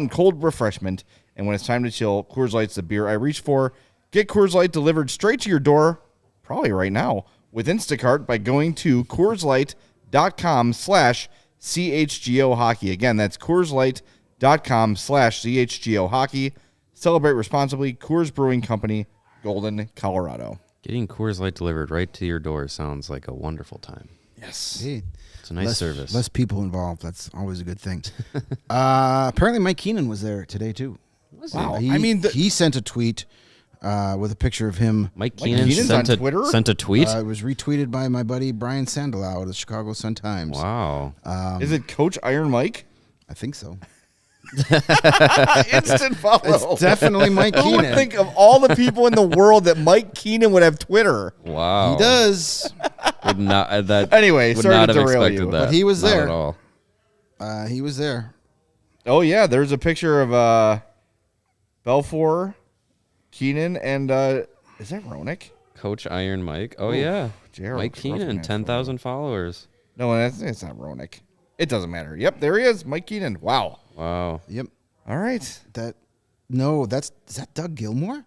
A: cold refreshment. And when it's time to chill, Coors Light's the beer I reach for. Get Coors Light delivered straight to your door, probably right now, with Instacart by going to CoorsLight.com/CHGO Hockey. Again, that's CoorsLight.com/CHGO Hockey. Celebrate responsibly. Coors Brewing Company, Golden, Colorado.
B: Getting Coors Light delivered right to your door sounds like a wonderful time.
A: Yes.
D: Hey,
B: It's a nice service.
D: Less people involved. That's always a good thing. Apparently, Mike Keenan was there today, too.
A: Wow.
D: He sent a tweet with a picture of him.
B: Mike Keenan
A: Keenan's
B: sent
A: on Twitter?
B: sent a tweet.
D: It was retweeted by my buddy Brian Sandelau of the Chicago Sun-Times.
B: Wow.
A: Is it Coach Iron Mike?
D: I think so.
A: Instant follow.
D: It's definitely Mike
A: Who would
D: Keenan.
A: think of all the people in the world that Mike Keenan would have Twitter?
B: Wow.
D: He does.
B: Would not that.
A: Anyway,
B: would
A: sorry
B: not
A: to
B: have
A: derail
B: expected
A: you.
B: that.
D: But he was
B: Not
D: there.
B: at all.
D: He was there.
A: Oh, yeah. There's a picture of Belfour, Keenan, and is that Roenick?
B: Coach Iron Mike. Oh yeah.
A: Gerald
B: Mike Keenan,
A: Ruffman.
B: 10,000 followers.
A: No, it's not Roenick. It doesn't matter. Yep, there he is, Mike Keenan. Wow.
B: Wow.
D: Yep.
A: All right.
D: Is that Doug Gilmore?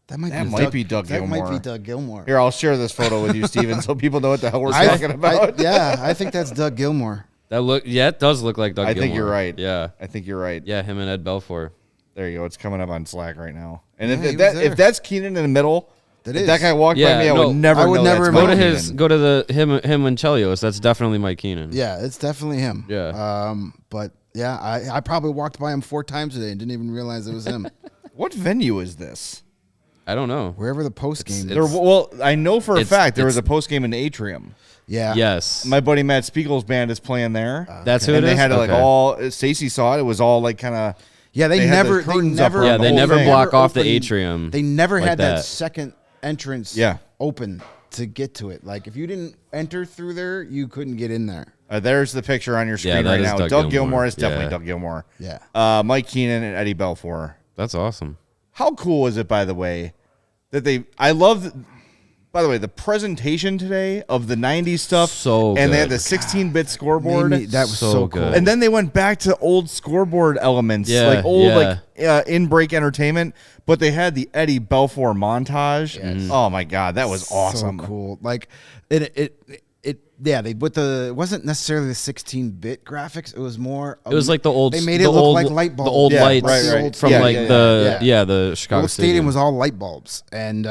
D: That might
A: be Doug
D: That might
A: Gilmore.
D: be Doug Gilmore.
A: Here, I'll share this photo with you, Steven, so people know what the hell we're talking about.
D: I think that's Doug Gilmore.
B: It does look like Doug
A: I
B: Gilmore.
A: think you're right.
B: Yeah.
A: I think you're right.
B: Yeah, him and Ed Belfour.
A: There you go. It's coming up on Slack right now. And
D: Yeah, he was
A: if
D: there.
A: that's Keenan in the middle,
D: That
A: If
D: is.
A: that guy walked
B: Yeah,
A: by me, I
B: no,
A: would never
D: I would
A: know
D: never
A: that's
B: Go
A: Mike
B: to
A: Keenan.
B: go to him and Chelios. That's definitely Mike Keenan.
D: Yeah, it's definitely him.
B: Yeah.
D: But yeah, I probably walked by him 4 times today and didn't even realize it was him.
A: What venue is this?
B: I don't know.
D: Wherever the post game.
A: Well, I know for a
B: it's-
A: fact there was a
B: it's-
A: post game in the atrium.
D: Yeah.
B: Yes.
A: My buddy Matt Spiegel's band is playing there.
B: That's who
A: and
B: it
A: they
B: is?
A: had it like
B: Okay.
A: all. Stacey saw it. It was all like kind of.
D: Yeah,
A: They had the curtains up around
B: Yeah,
A: the
B: they
A: whole
B: never
A: thing.
B: block off the
D: opened-
B: atrium.
D: They never
B: like
D: had that second entrance open to get to it. Like if you didn't enter through there, you couldn't get in there.
A: There's the picture on your screen
B: Yeah, that
A: right
B: is
A: now.
B: Doug
A: Doug
B: Gilmour.
A: Gilmour is definitely
B: Yeah.
A: Doug Gilmour.
D: Yeah.
A: Mike Keenan and Eddie Belfour.
B: That's awesome.
A: How cool is it, by the way, that I love, by the way, the presentation today of the 90s stuff.
B: So
A: And they had
B: good.
A: the 16-bit scoreboard.
D: That was
B: So
D: so
B: good.
D: cool.
A: And then they went back to old scoreboard elements,
B: Yeah,
A: like old
B: yeah.
A: in-break entertainment, but they had the Eddie Belfour montage. Oh, my God, that was awesome.
D: So cool. Like it wasn't necessarily the 16-bit graphics. It was more.
B: It was like the old.
D: They made
B: the
D: it look
B: old,
D: like light bulbs.
B: The old
A: Yeah,
B: lights
A: right.
B: from
A: Yeah,
B: like
A: yeah,
B: the Chicago
D: The stadium was all light bulbs, and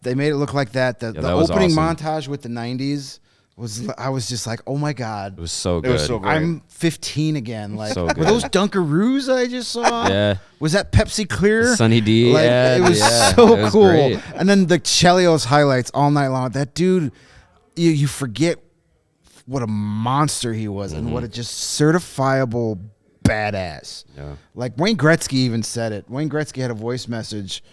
D: they made it look like that. The
B: that was
D: opening
B: awesome.
D: montage with the 90s was. I was just like, oh my God.
B: It was so
A: It
B: good.
A: was so great.
D: I'm 15 again. Like,
B: So
D: were
B: good.
D: those Dunkaroos I just saw?
B: Yeah.
D: Was that Pepsi Clear?
B: Sunny D,
D: Like,
B: yeah,
D: it was
B: yeah.
D: so
B: It was
D: cool.
B: great.
D: And then the Chelios highlights all night long. That dude, you forget what a monster he was and what a just certifiable badass.
B: Yeah.
D: Like Wayne Gretzky even said it. Wayne Gretzky had a voice message.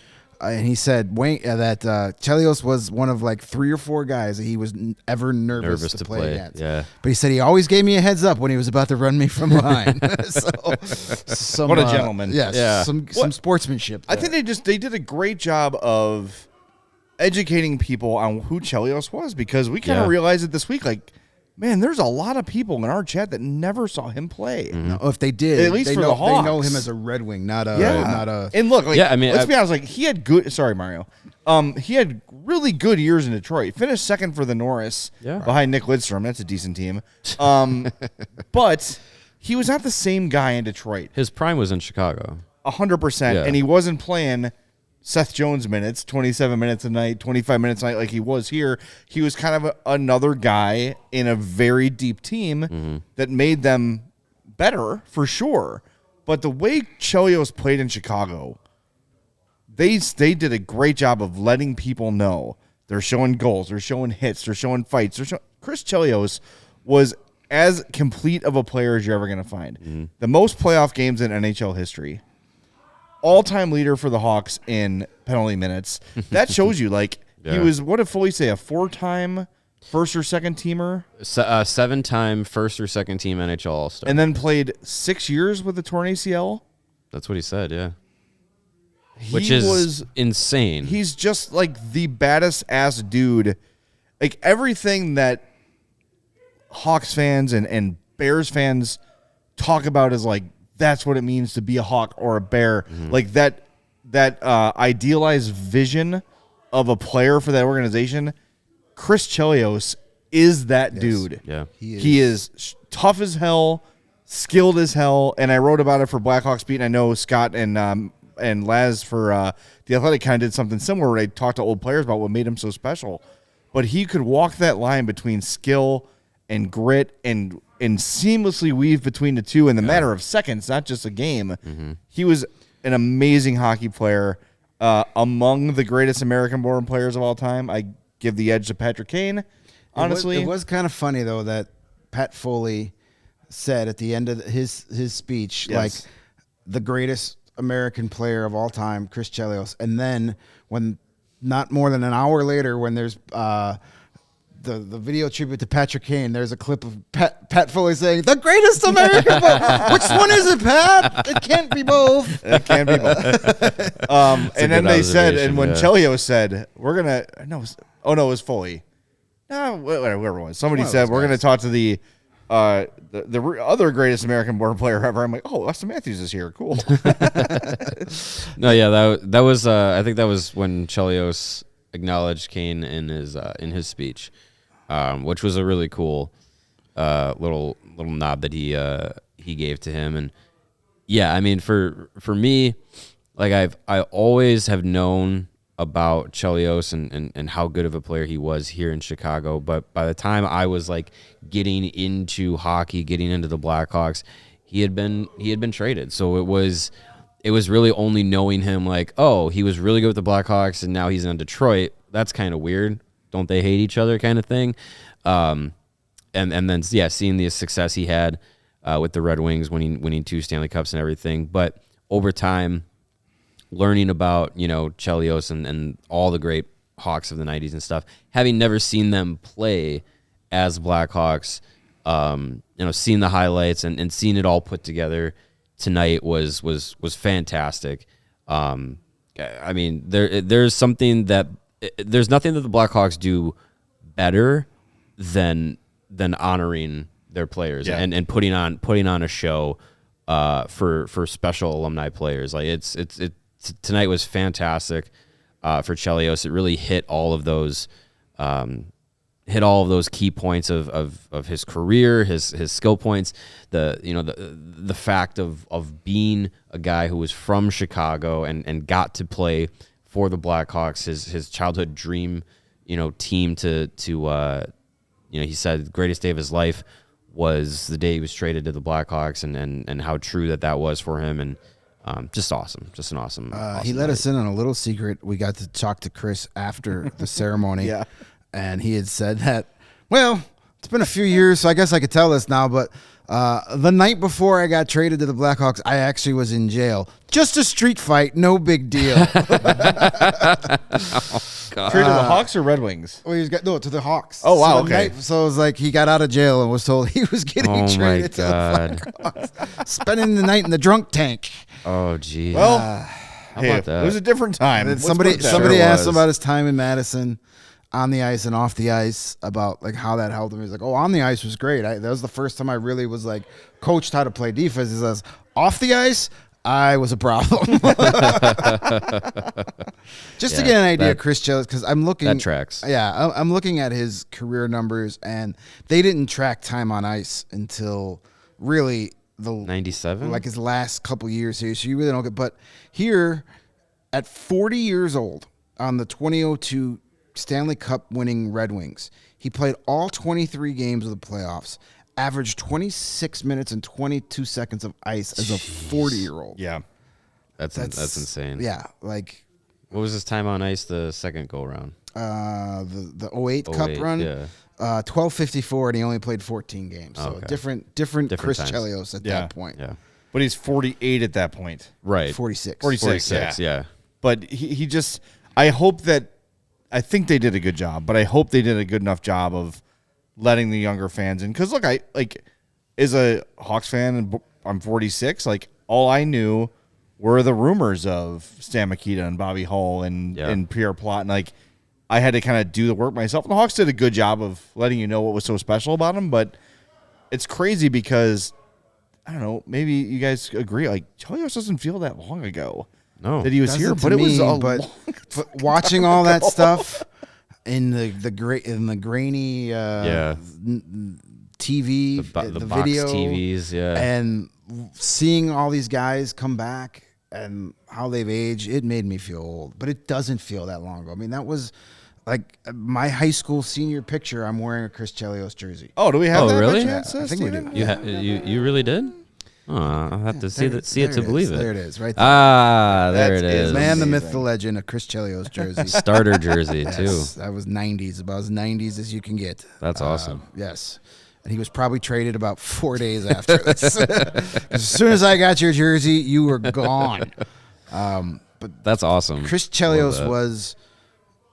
D: And he said that Chelios was one of like 3 or 4 guys that he was ever nervous to play against.
B: Yeah.
D: But he said he always gave me a heads up when he was about to run me from behind.
A: What a gentleman.
D: Yes,
B: Yeah.
D: some sportsmanship.
A: I
D: there.
A: think they did a great job of educating people on who Chelios was, because we kind of
B: Yeah.
A: realized it this week. Like, man, there's a lot of people in our chat that never saw him play.
D: No, if they did,
A: At least
D: they
A: for
D: know,
A: the Hawks.
D: they know him as a Red Wing, not a
A: Yeah, and look, like,
B: Yeah, I mean,
A: let's be honest. Like, he had good. Sorry, Mario. He had really good years in Detroit. Finished second for the Norris, behind Nick Lidstrom. That's a decent team. But he was not the same guy in Detroit.
B: His prime was in Chicago.
A: 100%,
B: Yeah.
A: and he wasn't playing Seth Jones minutes, 27 minutes a night, 25 minutes a night like he was here. He was kind of another guy in a very deep team that made them better, for sure. But the way Chelios played in Chicago, they did a great job of letting people know. They're showing goals, they're showing hits, they're showing fights. Chris Chelios was as complete of a player as you're ever going to find. The most playoff games in NHL history. All-time leader for the Hawks in penalty minutes. That shows you, like, he
B: Yeah.
A: was, what did Foley say, a 4-time first or second teamer?
B: 7-time first or second team NHL All-Star.
A: And then played 6 years with the torn ACL?
B: That's what he said, yeah.
A: He
B: Which is
A: was,
B: insane.
A: he's just, like, the baddest ass dude. Like, everything that Hawks fans and Bears fans talk about is, like, that's what it means to be a Hawk or a Bear. Like that idealized vision of a player for that organization. Chris Chelios is that dude.
B: Yeah.
A: He is tough as hell, skilled as hell, and I wrote about it for Blackhawks Beat. And I know Scott and Laz for The Athletic kind of did something similar where they talked to old players about what made him so special. But he could walk that line between skill and grit and seamlessly weave between the two in the matter of seconds, not just a game. He was an amazing hockey player, among the greatest American-born players of all time. I give the edge to Patrick Kane, honestly.
D: It was kind of funny, though, that Pat Foley said at the end of his speech, like, the greatest American player of all time, Chris Chelios. And then when not more than an hour later, when there's the video tribute to Patrick Kane, there's a clip of Pat Foley saying, the greatest American player. Which one is it, Pat? It can't be both.
A: It can be both. And then
B: good
A: they said, and
B: observation,
A: when
B: yeah.
A: Chelios said, we're going to, no, oh no, it was Foley. No, whoever it was. Somebody
D: One of
A: said,
D: those
A: we're going to
D: guys.
A: talk to the other greatest American-born player ever. I'm like, oh, Austin Matthews is here. Cool.
B: No, yeah, that was I think that was when Chelios acknowledged Kane in his speech, which was a really cool little nod that he gave to him. And yeah, I mean for me, like I always have known about Chelios and how good of a player he was here in Chicago. But by the time I was like getting into hockey, getting into the Blackhawks, he had been traded. So it was really only knowing him like, oh, he was really good with the Blackhawks and now he's in Detroit. That's kind of weird. Don't they hate each other kind of thing? And then seeing the success he had with the Red Wings, winning 2 Stanley Cups and everything. But over time, learning about, Chelios and all the great Hawks of the 90s and stuff, having never seen them play as Blackhawks, seeing the highlights and seeing it all put together tonight was fantastic. I mean, there's nothing that the Blackhawks do better than honoring their players and putting on a show for special alumni players. Like tonight was fantastic for Chelios. It really hit all of those key points of his career, his skill points, the fact of being a guy who was from Chicago and got to play for the Blackhawks, his childhood dream, team to he said the greatest day of his life was the day he was traded to the Blackhawks and how true that was for him. And just awesome. Just an awesome
D: he let
B: night.
D: us in on a little secret. We got to talk to Chris after the ceremony.
A: Yeah.
D: And he had said that, well, it's been a few years, so I guess I could tell this now, but the night before I got traded to the Blackhawks, I actually was in jail. Just a street fight, no big deal.
B: God.
A: Traded to the Hawks or Red Wings?
D: Well, to the Hawks.
A: Oh, wow,
D: So the
A: okay.
D: so it was like he got out of jail and was told he was getting
B: Oh, my
D: traded to the
B: God.
D: Blackhawks. Spending the night in the drunk tank.
B: Oh, geez.
A: Well,
B: how
A: hey,
B: about that?
A: it was a different time.
D: And
A: Let's
D: somebody
A: put it that
D: somebody
A: way.
B: Sure
D: asked
B: was.
D: about his time in Madison, on the ice and off the ice, about like how that helped him. He's like, "Oh, on the ice was great. That was the first time I really was like coached how to play defense." He says, "Off the ice, I was a problem." Just to
B: Yeah,
D: get an idea,
B: that-
D: Chris Chelios, because I'm looking.
B: that tracks.
D: Yeah, I'm looking at his career numbers, and they didn't track time on ice until really the
B: 97?
D: like his last couple years here. So you really don't get. But here, at 40 years old, on the 2002 Stanley Cup winning Red Wings, he played all 23 games of the playoffs, averaged 26 minutes and 22 seconds of ice as a 40-year-old.
A: Yeah.
B: That's insane.
D: Yeah, like
B: What was his time on ice the second go round?
D: the 08 Cup
B: 08,
D: run,
B: yeah.
D: 1254, and he only played 14 games. So
B: Okay.
D: different Chris
B: times.
D: Chelios at
A: Yeah.
D: that point.
B: Yeah.
A: But he's 48 at that point.
B: Right.
D: 46.
A: 46,
B: yeah.
A: But he just, I think they did a good job, but I hope they did a good enough job of letting the younger fans in. Because, look, I as a Hawks fan, and I'm 46, like, all I knew were the rumors of Stan Mikita and Bobby Hull and Pierre Plot. And, like, I had to kind of do the work myself. And the Hawks did a good job of letting you know what was so special about him. But it's crazy because, I don't know, maybe you guys agree. Like, Chelios doesn't feel that long ago.
B: No.
A: That he was here,
D: Doesn't
A: but
D: to
A: it was
D: me,
A: a
D: but,
A: long
D: but watching all that stuff in the grainy TV,
B: The
D: the
B: box
D: video,
B: TVs, yeah.
D: and seeing all these guys come back and how they've aged, it made me feel old. But it doesn't feel that long ago. I mean, that was like my high school senior picture. I'm wearing a Chris Chelios jersey.
A: Oh, do we have
B: Oh,
A: that?
B: really?
A: by chance,
D: I think we
A: Steven?
D: do.
B: You really did? Oh, I'll have to see it to believe it.
D: There it is, right there.
B: Ah, there
A: That
B: it
A: is
B: is.
D: Man, the
A: amazing.
D: myth, the legend, a Chris Chelios jersey.
B: Starter jersey too.
D: Yes, that was 90s, about as 90s as you can get.
B: That's awesome.
D: Yes. And he was probably traded about 4 days after this. As soon as I got your jersey, you were gone.
B: That's awesome.
D: Chris
B: Love
D: Chelios
B: that.
D: was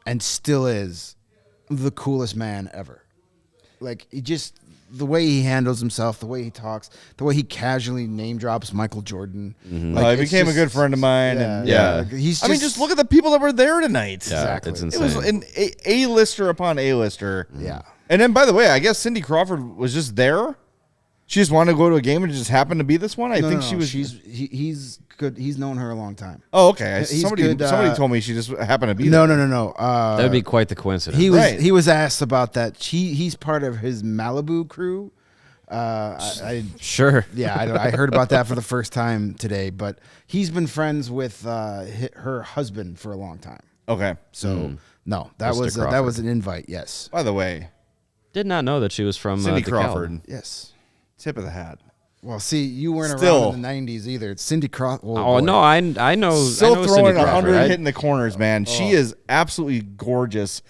D: and still is the coolest man ever. Like, he just, the way he handles himself, the way he talks, the way he casually name drops Michael Jordan.
B: Mm-hmm.
A: He
D: it's
A: became a
D: just-
A: good friend of mine.
D: Yeah,
A: and
B: yeah.
D: like, he's
A: I mean, just look at the people that were there tonight.
B: Yeah,
D: Exactly.
B: it's
A: It
B: insane.
A: was an A-lister upon A-lister.
D: Yeah.
A: And then, by the way, I guess Cindy Crawford was just there. She just wanted to go to a game and it just happened to be this one. I think she was.
D: He's good. He's known her a long time.
A: Oh, okay.
D: He's
A: Somebody
D: good,
A: told me she just happened to be
D: No.
A: there.
D: That
B: That'd be quite the coincidence.
D: He was asked about that. He's part of his Malibu crew.
B: Sure.
D: I heard about that for the first time today. But he's been friends with her husband for a long time.
A: Okay.
D: So no, that
B: Mr.
D: was
B: Crawford.
D: an invite. Yes.
A: By the way,
B: Did not know that she was from
A: Cindy
B: DeKalb.
A: Crawford,
D: Yes.
A: tip of the hat.
D: Well, see, you weren't
A: Still.
D: around in the '90s either. It's Cindy Crawford.
B: Oh no, I know.
A: Still
B: I know
A: throwing
B: Cindy Crawford.
A: 100
B: I-
A: hitting the corners, man. She is absolutely gorgeous.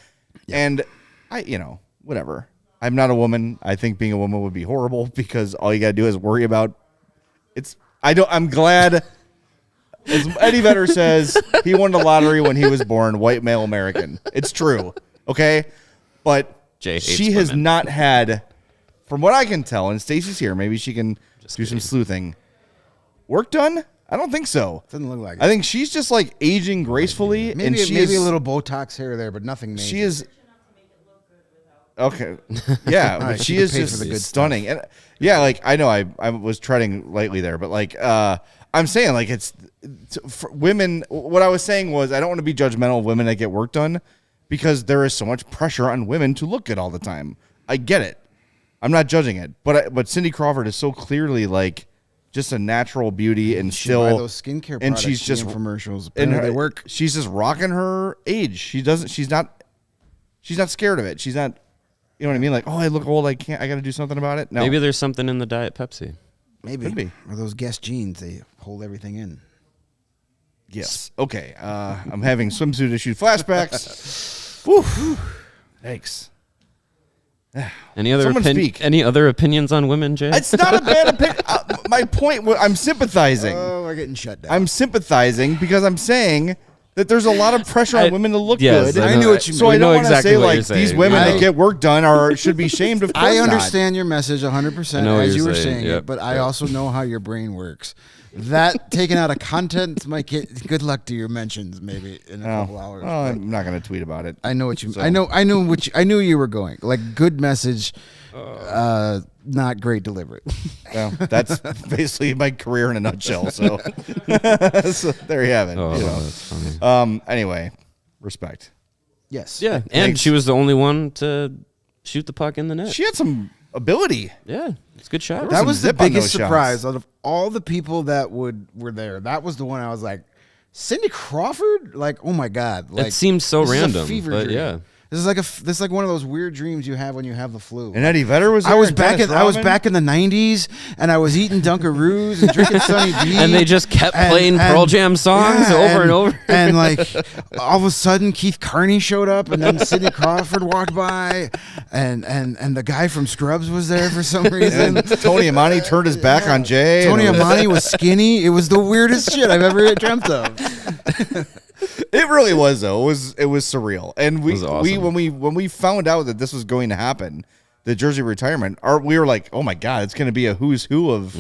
A: And whatever. I'm not a woman. I think being a woman would be horrible because all you got to do is worry about I'm glad, as Eddie Vedder says, he won the lottery when he was born, white male American. It's true. Okay? But
B: Jay hates
A: she has
B: women.
A: not had, from what I can tell, and Stacey's here, maybe she can do some sleuthing. Work done? I don't think so.
D: Doesn't look like it.
A: I think she's just like aging gracefully, and
D: Maybe
A: she
D: a
A: is
D: little Botox here or there, but nothing major.
A: she is okay. Yeah, but
D: right,
A: she
D: she
A: is
D: can pay
A: just
D: for the good
A: stunning, and yeah, like I know I was treading lightly there, but like I'm saying, like it's for women. What I was saying was I don't want to be judgmental of women that get work done because there is so much pressure on women to look good all the time. I get it. I'm not judging it, but Cindy Crawford is so clearly like just a natural beauty and
D: She buy
A: still
D: those skincare
A: and
D: products.
A: she's
D: see
A: just
D: in commercials.
A: and
D: Apparently they work.
A: She's just rocking her age. She's not scared of it. She's not, you know what I mean? Like, oh, I look old. I got to do something about it. No,
B: Maybe there's something in the Diet Pepsi.
D: Maybe.
A: Could be.
D: Or those Guess jeans, they hold everything in.
A: yes. Okay. I'm having swimsuit issue flashbacks. Woo. Thanks.
B: Any other
A: Someone speak.
B: Any other opinions on women, Jay?
A: It's not a bad opinion. My point was I'm sympathizing.
D: Oh, we're getting shut down.
A: I'm sympathizing because I'm saying that there's a lot of pressure on women to look
B: yes,
A: good.
B: I
D: know- knew what you
A: So
B: we
A: I don't
B: know
A: want to
B: exactly
A: say
B: what
A: like
B: you're
A: these
B: saying.
A: women
D: I-
A: that get work done should be shamed. Of course
D: I
A: not.
D: understand your message 100%
B: I know what
D: as you
B: you're
D: were
B: saying,
D: saying
B: yep,
D: it, but I
B: yep.
D: also know how your brain works. That taken out of content might get good luck to your mentions maybe in a couple hours.
A: Well,
D: but
A: I'm not going to tweet about it.
D: I know what you.
A: So-
D: I knew you were going. Like good message, not great delivery.
A: Well, that's basically my career in a nutshell. So, so there you have it.
B: Oh,
A: you know.
B: that's funny.
A: Anyway, respect.
D: Yes.
B: Yeah, and
A: Thanks.
B: she was the only one to shoot the puck in the net.
A: She had some ability.
B: Yeah, it's a good shot.
D: That
A: some
D: was the
A: zip on
D: biggest
A: those shots.
D: surprise out of all the people that were there. That was the one I was like, Cindy Crawford. Like, oh my god! Like,
B: It seems so
D: this is a
B: random,
D: fever
B: but
D: dream.
B: yeah.
D: This is like one of those weird dreams you have when you have the flu.
A: And Eddie Vedder was there.
D: I was
A: and
D: back
A: Dennis
D: in I was
A: Rodman.
D: back in the '90s, and I was eating Dunkaroos and drinking Sunny D.
B: And they just kept playing Pearl Jam songs
D: yeah,
B: over and over.
D: And like all of a sudden, Keith Carney showed up, and then Sidney Crawford walked by, and the guy from Scrubs was there for some reason.
A: And Tony Amani turned his back on Jay.
D: Tony
A: and it was-
D: Amani was skinny. It was the weirdest shit I've ever dreamt of.
A: It really was though. It was surreal. And we
B: was awesome.
A: when we found out that this was going to happen, the jersey retirement, we were like, oh my god, it's going to be a who's who of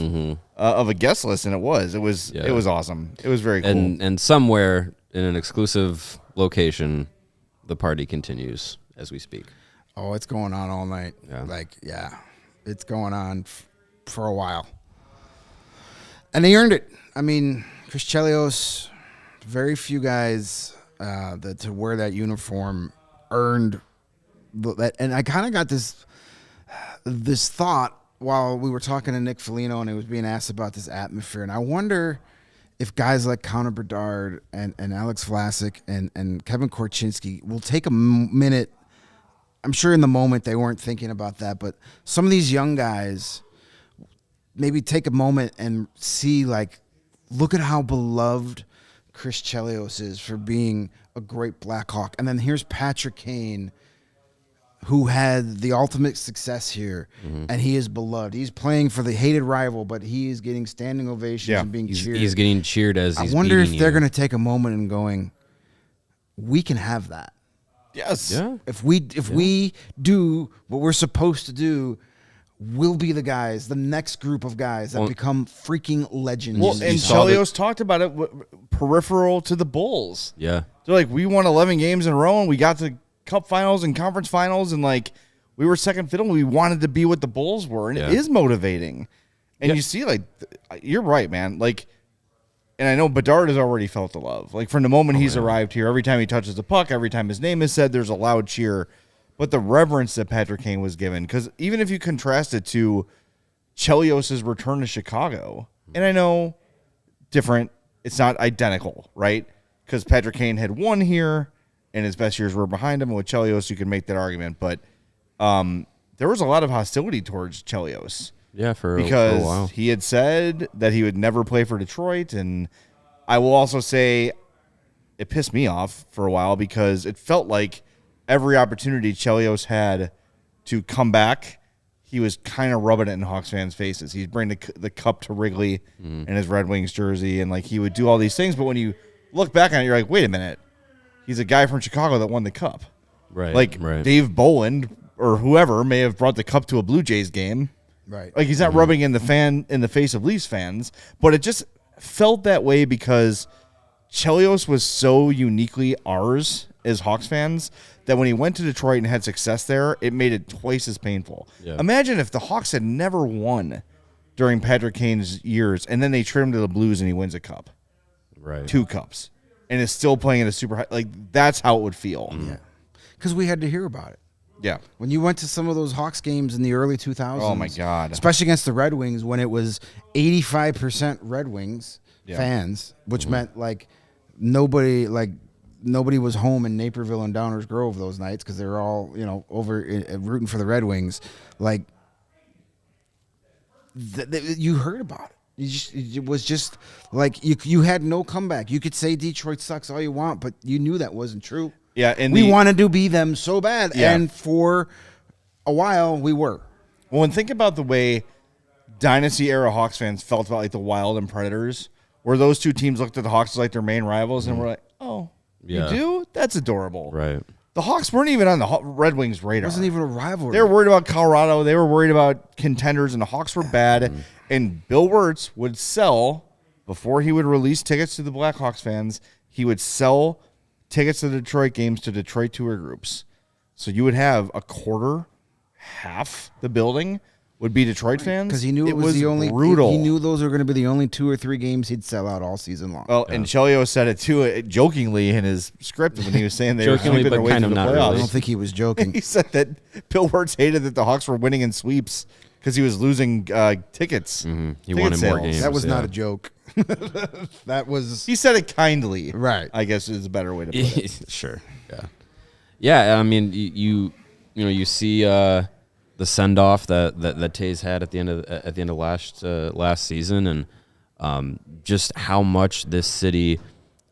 A: a guest list, and it was. It was awesome. It was very cool.
B: And somewhere in an exclusive location, the party continues as we speak.
D: Oh, it's going on all night.
B: Yeah.
D: It's going on for a while. And they earned it. I mean, Chris Chelios, very few guys that to wear that uniform earned that. And I kind of got this thought while we were talking to Nick Foligno and he was being asked about this atmosphere. And I wonder if guys like Connor Bedard and Alex Vlasic and Kevin Korchinski will take a minute. I'm sure in the moment they weren't thinking about that, but some of these young guys maybe take a moment and see, like, look at how beloved Chris Chelios is for being a great Blackhawk. And then here's Patrick Kane, who had the ultimate success here, and he is beloved. He's playing for the hated rival, but he is getting standing ovations and being cheered.
B: He's getting cheered as he's
D: I wonder if
B: beating
D: they're
B: you.
D: going to take a moment and going, we can have that.
A: yes.
B: Yeah.
D: If we do what we're supposed to do, we'll be the guys, the next group of guys that become freaking legends.
A: Well,
D: in
A: and
D: these
B: saw
A: Chelios talked about it peripheral to the Bulls.
B: Yeah.
A: They're like, we won 11 games in a row, and we got to Cup Finals and Conference Finals, and like we were second fiddle. And we wanted to be what the Bulls were, and
B: Yeah.
A: it is motivating. And
B: Yep.
A: you see, like, you're right, man. Like, and I know Bedard has already felt the love. Like from the moment he's arrived here, every time he touches the puck, every time his name is said, there's a loud cheer. But the reverence that Patrick Kane was given, because even if you contrast it to Chelios' return to Chicago, and I know different, it's not identical, right? Because Patrick Kane had won here, and his best years were behind him. With Chelios, you can make that argument, but there was a lot of hostility towards Chelios.
B: Yeah, for a
A: because
B: while.
A: he had said that he would never play for Detroit, and I will also say it pissed me off for a while because it felt like every opportunity Chelios had to come back, he was kind of rubbing it in Hawks fans' faces. He'd bring the cup to Wrigley in his Red Wings jersey, and like he would do all these things. But when you look back on it, you're like, wait a minute, he's a guy from Chicago that won the cup.
B: Right.
A: Like
B: right.
A: Dave Boland or whoever may have brought the cup to a Blue Jays game.
D: Right.
A: Like he's not rubbing in the face of Leafs fans, but it just felt that way because Chelios was so uniquely ours as Hawks fans that when he went to Detroit and had success there, it made it twice as painful.
B: Yeah.
A: Imagine if the Hawks had never won during Patrick Kane's years, and then they trade him to the Blues and he wins a cup,
B: Right.
A: 2 cups, and is still playing at a super high. Like that's how it would feel.
D: Yeah. Because we had to hear about it.
A: Yeah.
D: When you went to some of those Hawks games in the early 2000s.
A: Oh, my God.
D: Especially against the Red Wings when it was 85% Red Wings fans, which meant like nobody was home in Naperville and Downers Grove those nights because they were all, over rooting for the Red Wings. Like, you heard about it. It was just like you had no comeback. You could say Detroit sucks all you want, but you knew that wasn't true.
A: Yeah, and
D: we wanted to be them so bad,
A: Yeah.
D: and for a while we were.
A: Well, and think about the way Dynasty era Hawks fans felt about like the Wild and Predators, where those two teams looked at the Hawks as like their main rivals, and were like, "Oh,
B: Yeah.
A: you do? That's adorable."
B: Right.
A: The Hawks weren't even on the Red Wings'
D: It
A: radar.
D: wasn't even a rivalry.
A: They were worried about Colorado. They were worried about contenders, and the Hawks were bad. And Bill Wirtz would sell, before he would release tickets to the Blackhawks fans, he would sell tickets to the Detroit games to Detroit tour groups. So you would have a quarter, half the building would be Detroit fans.
D: because he knew it was the only
A: brutal.
D: He knew those were going to be the only 2 or 3 games he'd sell out all season long.
A: Well, and Chelios said it too, jokingly in his script when he was saying they were
B: Jokingly,
A: sweeping their
B: but
A: way
B: kind
A: through
B: of
A: the
B: not
A: playoffs.
D: I
B: really.
D: don't think he was joking.
A: He said that Bill Wirtz hated that the Hawks were winning in sweeps because he was losing tickets.
B: He
A: Ticket
B: wanted more
A: sales.
B: games.
D: That was not
B: yeah.
D: a joke. That was
A: He said it kindly,
D: Right.
A: I guess is a better way to put it.
B: Sure. Yeah. Yeah. I mean, you see the send off that Toews had at the end of last season, and just how much this city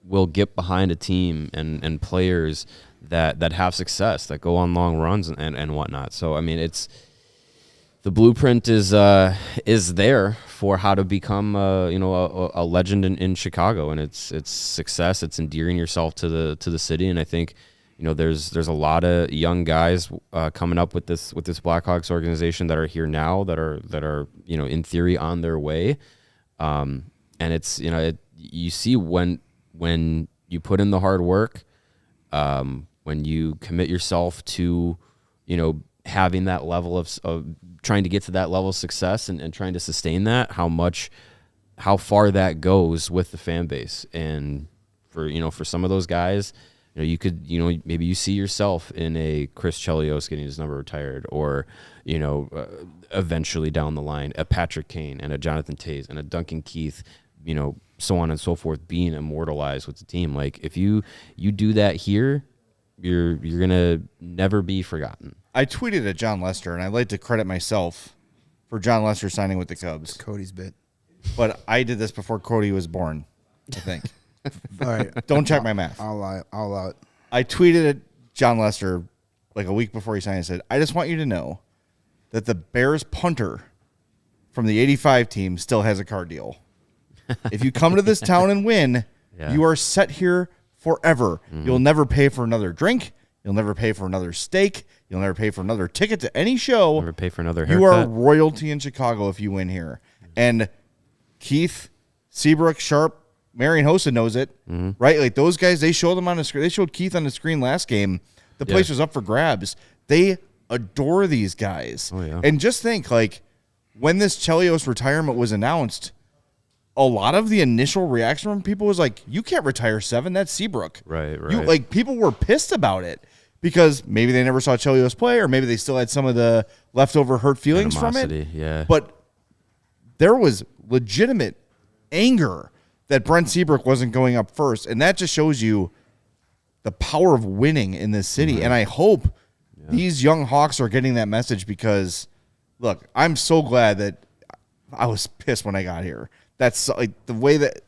B: will get behind a team and players that have success, that go on long runs and whatnot. So I mean, it's the blueprint is there for how to become a legend in Chicago, and it's success. It's endearing yourself to the city, and I think there's a lot of young guys coming up with this Blackhawks organization that are here now that are in theory on their way, and it's you see when you put in the hard work, when you commit yourself to having that level of trying to get to that level of success and trying to sustain that, how far that goes with the fan base. And for some of those guys, you could, maybe you see yourself in a Chris Chelios getting his number retired, or, eventually down the line, a Patrick Kane and a Jonathan Toews and a Duncan Keith, so on and so forth, being immortalized with the team. Like if you do that here, you're going to never be forgotten.
A: I tweeted at John Lester, and I'd like to credit myself for John Lester signing with the Cubs.
D: Cody's bit.
A: But I did this before Cody was born, I think.
D: All right.
A: Don't check my math.
D: I'll allow it.
A: I tweeted at John Lester like a week before he signed. I said, I just want you to know that the Bears punter from the 85 team still has a car deal. If you come to this town and win, you are set here forever. You'll never pay for another drink. You'll never pay for another steak. You'll never pay for another ticket to any show.
B: Never pay for another haircut.
A: You are royalty in Chicago if you win here. And Keith, Seabrook, Sharp, Marion Hossa knows it, right? Like those guys, they showed them on the screen. They showed Keith on the screen last game. The place was up for grabs. They adore these guys.
B: Oh, yeah.
A: And just think, like, when this Chelios retirement was announced, a lot of the initial reaction from people was like, you can't retire 7. That's Seabrook.
B: Right.
A: Like, people were pissed about it because maybe they never saw Chelios play, or maybe they still had some of the leftover hurt feelings from it.
B: Animosity, yeah.
A: But there was legitimate anger that Brent Seabrook wasn't going up first, and that just shows you the power of winning in this city. And I hope these young Hawks are getting that message because, look, I'm so glad that I was pissed when I got here. That's like the way that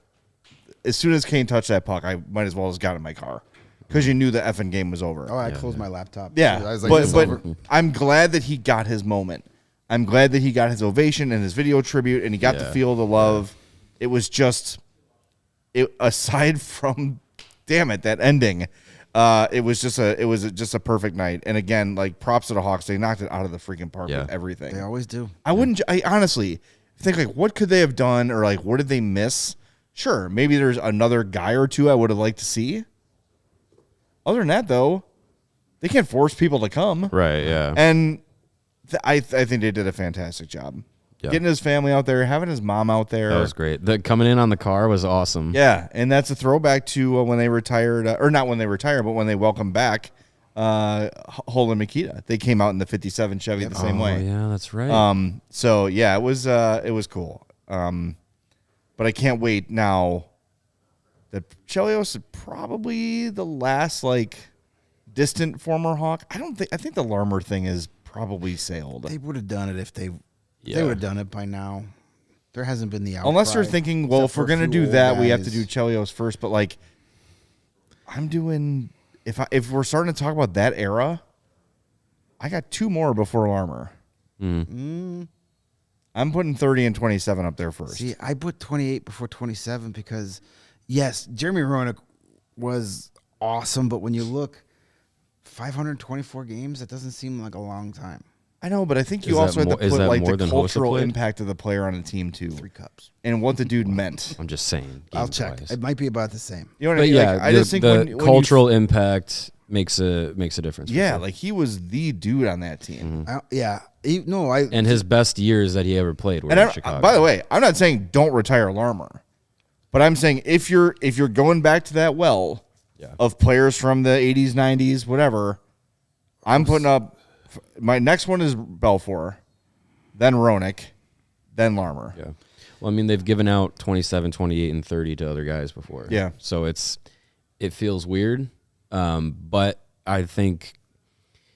A: as soon as Kane touched that puck, I might as well have got in my car because you knew the effing game was over.
D: Oh, I closed my laptop.
A: Yeah,
D: I was like, this is over.
A: but I'm glad that he got his moment. I'm glad that he got his ovation and his video tribute, and he got to feel the love. It was just, aside from, damn it, that ending, it was just a perfect night. And again, like props to the Hawks, they knocked it out of the freaking park with everything.
D: They always do.
A: I honestly think like, what could they have done, or like, what did they miss? Sure, maybe there's another guy or two I would have liked to see. Other than that, though, they can't force people to come.
B: Right, yeah.
A: And I think they did a fantastic job.
B: Yeah.
A: Getting his family out there, having his mom out there.
B: That was great. Coming in on the car was awesome.
A: Yeah, and that's a throwback to when they retired, or not when they retired, but when they welcomed back Hull and Makita. They came out in the 57 Chevy the same way.
B: Yeah, that's right.
A: So, yeah, it was cool. But I can't wait now that Chelios is probably the last, like, distant former Hawk. I think the Larmer thing is probably sailed.
D: They would have done it if they would have done it by now. There hasn't been the outcry.
A: Unless they're thinking, well, if we're going to do that, we have to do Chelios first. But, like, I'm doing – if we're starting to talk about that era, I got 2 more before Larmer. I'm putting 30 and 27 up there first.
D: See, I put 28 before 27 because, yes, Jeremy Roenick was awesome, but when you look, 524 games, that doesn't seem like a long time.
A: I know, but I think you
B: Is
A: also
B: that
A: have to
B: more- is
A: put
B: that
A: like
B: more
A: the
B: than Hossa
A: cultural
B: played?
A: impact of the player on a team too,
D: 3 cups.
A: and what the dude meant.
B: I'm just saying.
D: I'll check.
B: game-wise.
D: It might be about the same.
A: You know what I
B: But
A: mean?
B: yeah,
A: Like, I just think when you
B: cultural impact makes a difference. for
A: yeah,
B: sure.
A: like he was the dude on that team.
B: And his best years that he ever played were
A: And
B: in Chicago.
A: by the way, I'm not saying don't retire Larmer, but I'm saying if you're going back to that well of players from the 80s, 90s, whatever, I'm putting up my next one is Belfour, then Roenick, then Larmer.
B: Yeah. Well, I mean, they've given out 27, 28, and 30 to other guys before.
A: Yeah.
B: So it feels weird, but I think,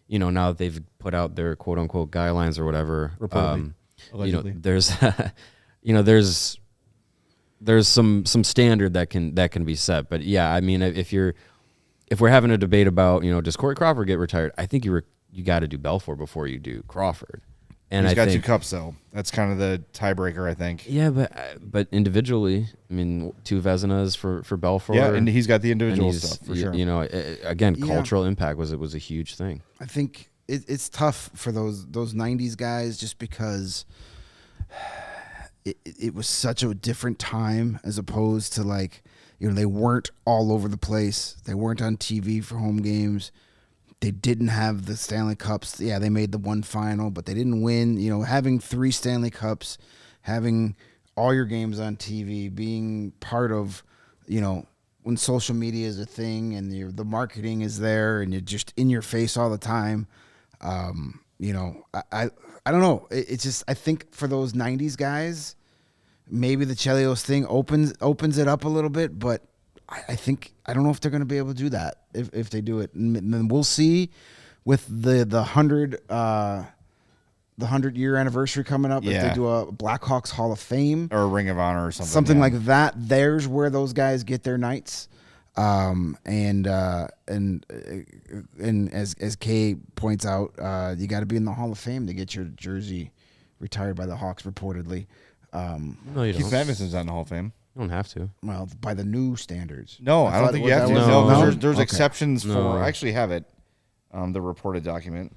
B: now that they've put out their quote unquote guidelines or whatever,
A: Allegedly.
B: there's some standard that can be set. But yeah, I mean, if we're having a debate about does Corey Crawford get retired, I think you got to do Belfour before you do Crawford. And
A: He's
B: I
A: got
B: think,
A: 2 cups though. That's kind of the tiebreaker, I think.
B: Yeah, but individually, I mean, 2 Vezinas for Belfour.
A: Yeah, and he's got the
B: and
A: individual
B: he's,
A: stuff for sure.
B: Again,
D: Yeah.
B: cultural impact was a huge thing.
D: I think it's tough for those 90s guys just because it was such a different time as opposed to like, they weren't all over the place. They weren't on TV for home games. They didn't have the Stanley Cups. Yeah, they made the one final, but they didn't win. Having 3 Stanley Cups, having all your games on TV, being part of, when social media is a thing and the marketing is there and you're just in your face all the time. I don't know. It's just, I think for those 90s guys, maybe the Chelios thing opens it up a little bit, but I don't know if they're going to be able to do that if they do it. And we'll see with the 100-year anniversary coming up. If
A: Yeah.
D: they do a Blackhawks Hall of Fame
A: Or a Ring of Honor or something.
D: something
A: yeah.
D: like that, there's where those guys get their nights. And as Kay points out, you got to be in the Hall of Fame to get your jersey retired by the Hawks reportedly.
B: No, you
A: Keith
B: don't.
A: Magnuson's on the Hall of Fame.
B: You don't have to.
D: Well, by the new standards.
A: No, I don't
D: thought
A: think
D: it
A: you
D: was-
A: have to.
D: that was-
A: No,
B: No?
A: there's
D: Okay.
A: exceptions
B: No.
A: for. I actually have it, the reported document.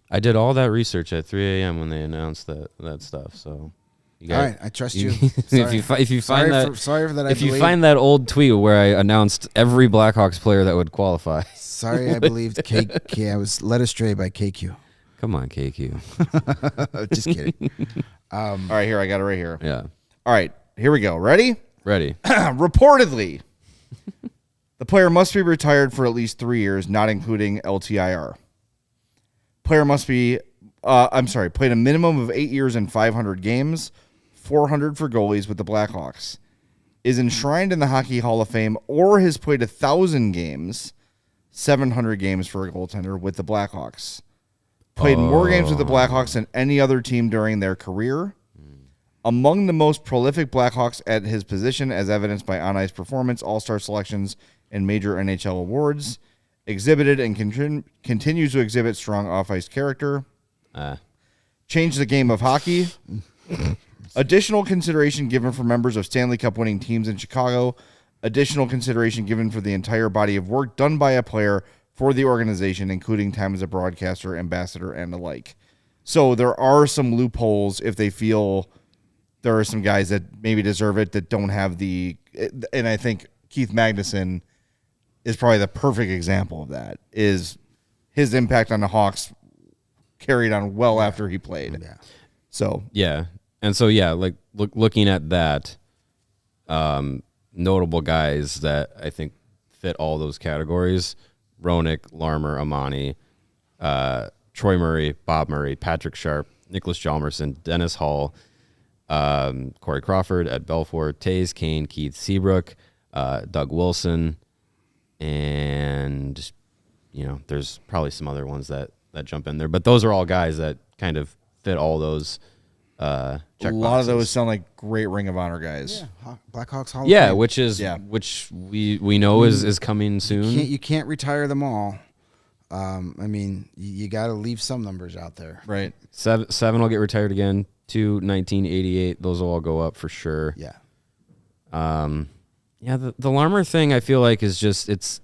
B: I did all that research at 3 a.m. when they announced that stuff. So, you
D: All right, I trust you.
B: if you
D: Sorry
B: find that
D: sorry for that.
B: if you find that old tweet where I announced every Blackhawks player that would qualify,
D: sorry, I believed KQ. I was led astray by KQ.
B: come on, KQ.
D: Just kidding.
A: All right, here I got it right here.
B: Yeah,
A: All right, here we go. Ready?
B: ready.
A: Reportedly, the player must be retired for at least 3 years, not including LTIR. Player must be, played a minimum of 8 years and 500 games, 400 for goalies with the Blackhawks, is enshrined in the Hockey Hall of Fame, or has played 1,000 games, 700 games for a goaltender with the Blackhawks. Played more games with the Blackhawks than any other team during their career. Among the most prolific Blackhawks at his position, as evidenced by on-ice performance, all-star selections, and major NHL awards. Exhibited and continues to exhibit strong off-ice character. Changed the game of hockey. Additional consideration given for members of Stanley Cup winning teams in Chicago. Additional consideration given for the entire body of work done by a player for the organization, including time as a broadcaster, ambassador, and the like. So there are some loopholes if they feel there are some guys that maybe deserve it that don't have the, and I think Keith Magnuson is probably the perfect example of that, is his impact on the Hawks carried on well after he played.
D: Yeah.
A: So,
B: Yeah. And so, yeah, like looking at that, notable guys that I think fit all those categories: Roenick, Larmer, Amani, Troy Murray, Bob Murray, Patrick Sharp, Nicholas Hjalmarsson, Dennis Hall, Corey Crawford, Ed Belfour, Toews, Kane, Keith Seabrook, Doug Wilson, and, you know, there's probably some other ones that jump in there. But those are all guys that kind of fit all those check
A: a lot
B: boxes.
A: of those sound like great Ring of Honor guys.
D: Yeah, Blackhawks Hall of
B: Yeah,
D: Fame.
B: which we know is coming soon.
D: You can't retire them all. I mean, you got to leave some numbers out there.
A: Right.
B: Seven will get retired again. 2, 1988. Those will all go up for sure.
D: Yeah.
B: Yeah. The Larmer thing, I feel like, is just it's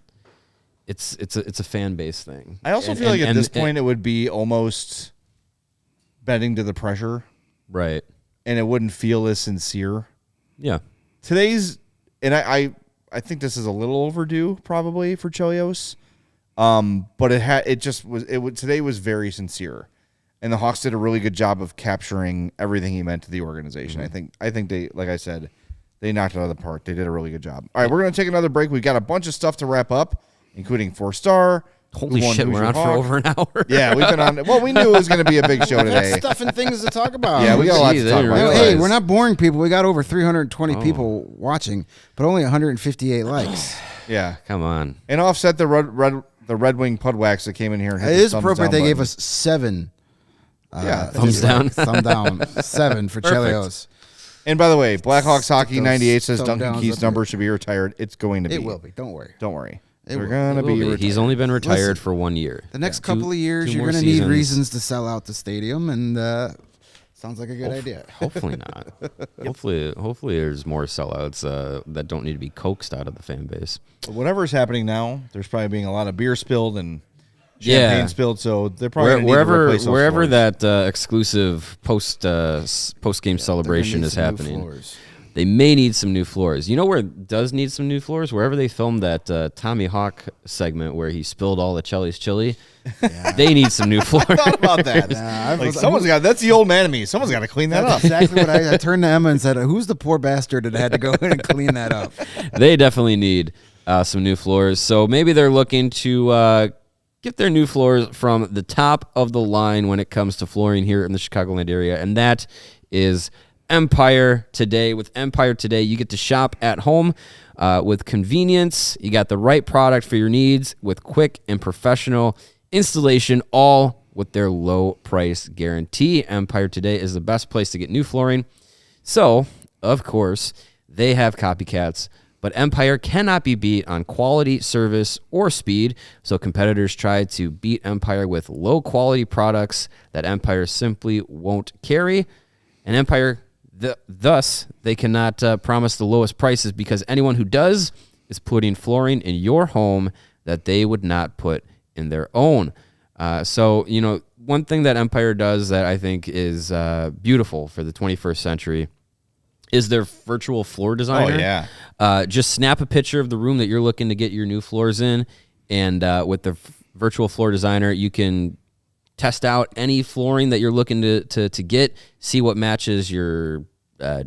B: a fan base thing.
A: I also feel like at this point it would be almost bending to the pressure,
B: right?
A: and it wouldn't feel as sincere.
B: Yeah.
A: Today's, and I think this is a little overdue probably for Chelios, but today was very sincere, and the Hawks did a really good job of capturing everything he meant to the organization. I think they, like I said, they knocked it out of the park. They did a really good job. All right, we're gonna take another break. We've got a bunch of stuff to wrap up, including 4-star.
B: Holy shit, we're on for over an hour.
A: Yeah, we've been on. Well, we knew it was going to be a big show today.
D: Stuff and things to talk about.
A: Yeah, we got a lot to
B: Jeez,
A: talk
B: I didn't
A: about.
D: Hey, we're not boring people. We got over 320 people watching, but only 158 likes.
A: Yeah,
B: Come on.
A: and offset the Red Wing Pudwax that came in here. And hit
D: It
A: the
D: is
A: thumbs
D: appropriate
A: down
D: they gave
A: button.
D: us 7.
A: Yeah,
B: Thumbs down.
D: Thumb down. 7 for Chelios.
A: And by the way, Blackhawks Hockey
D: those
A: 98 says
D: thumb
A: Duncan
D: downs
A: Keith's
D: up
A: number
D: there.
A: should be retired. It's going to be.
D: It will be. Don't worry.
A: Don't worry.
D: It
A: They're
D: will.
A: going to
B: It will
A: be
B: be.
A: retired.
B: He's only been retired
D: Listen,
B: for 1 year.
D: The next
B: Two-
D: couple of years,
B: two
D: you're
B: more
D: going to need
B: seasons.
D: reasons to sell out the stadium, and sounds like a good idea.
B: Hopefully not. Hopefully there's more sellouts that don't need to be coaxed out of the fan base.
A: Whatever's happening now, there's probably being a lot of beer spilled and champagne spilled, so they're probably gonna need to replace those
B: wherever
A: floors.
B: that exclusive post game celebration
D: They're
B: is
D: gonna need some new
B: happening.
D: floors.
B: They may need some new floors. You know where it does need some new floors? Wherever they filmed that Tommy Hawk segment where he spilled all the Chelly's chili. They need some new floors.
A: Thought about that.
D: Nah,
A: Like someone's got. That's the old man in me. Someone's got to clean that up.
D: That's exactly what I turned to Emma and said, "Who's the poor bastard that had to go in and clean that up?"
B: They definitely need some new floors. So maybe they're looking to get their new floors from the top of the line when it comes to flooring here in the Chicagoland area, and that is Empire Today. With Empire Today, you get to shop at home with convenience. You got the right product for your needs with quick and professional installation, all with their low price guarantee. Empire Today is the best place to get new flooring. So, of course, they have copycats, but Empire cannot be beat on quality, service, or speed. So competitors try to beat Empire with low quality products that Empire simply won't carry. And Empire, thus, they cannot promise the lowest prices because anyone who does is putting flooring in your home that they would not put in their own. So, you know, one thing that Empire does that I think is beautiful for the 21st century is their virtual floor designer.
A: Oh, yeah.
B: Just snap a picture of the room that you're looking to get your new floors in, and with the virtual floor designer, you can test out any flooring that you're looking to get, see what matches your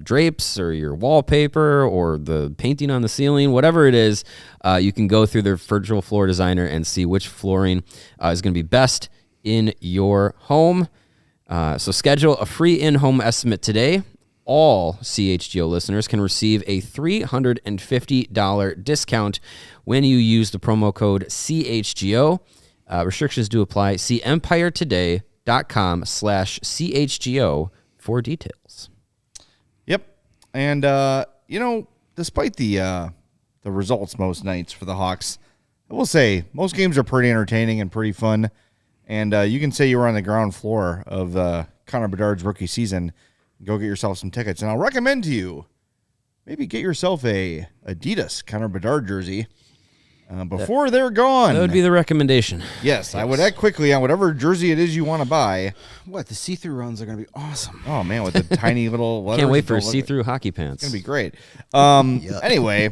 B: drapes or your wallpaper or the painting on the ceiling, whatever it is. You can go through their virtual floor designer and see which flooring is going to be best in your home. So schedule a free in-home estimate today all CHGO listeners can receive a $350 discount when you use the promo code CHGO. Restrictions do apply. See empiretoday.com/CHGO for details.
A: Yep. And, despite the results most nights for the Hawks, I will say most games are pretty entertaining and pretty fun. And you can say you were on the ground floor of Connor Bedard's rookie season. Go get yourself some tickets. And I'll recommend to you, maybe get yourself a Adidas Connor Bedard jersey before they're gone.
B: That would be the recommendation.
A: Yes, I would act quickly on whatever jersey it is you want to buy.
D: What? The see-through runs are going to be awesome.
A: Oh, man, with the tiny little letters.
B: Can't wait for see-through hockey pants.
A: It's going to be great. Anyway,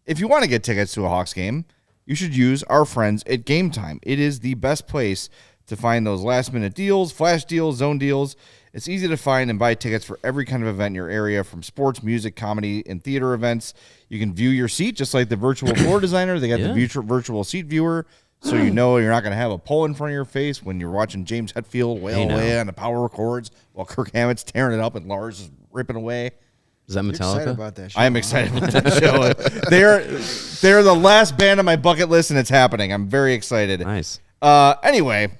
A: if you want to get tickets to a Hawks game, you should use our friends at Game Time. It is the best place to find those last-minute deals, flash deals, zone deals. It's easy to find and buy tickets for every kind of event in your area, from sports, music, comedy, and theater events. You can view your seat just like the virtual floor designer. They got the virtual seat viewer, so you know you're not going to have a pole in front of your face when you're watching James Hetfield wail away on the power chords while Kirk Hammett's tearing it up and Lars is ripping away.
B: Is that
D: You're excited
B: Metallica?
D: about that show.
A: I am excited about that show. They're the last band on my bucket list, and it's happening. I'm very excited.
B: Nice.
A: Anyway,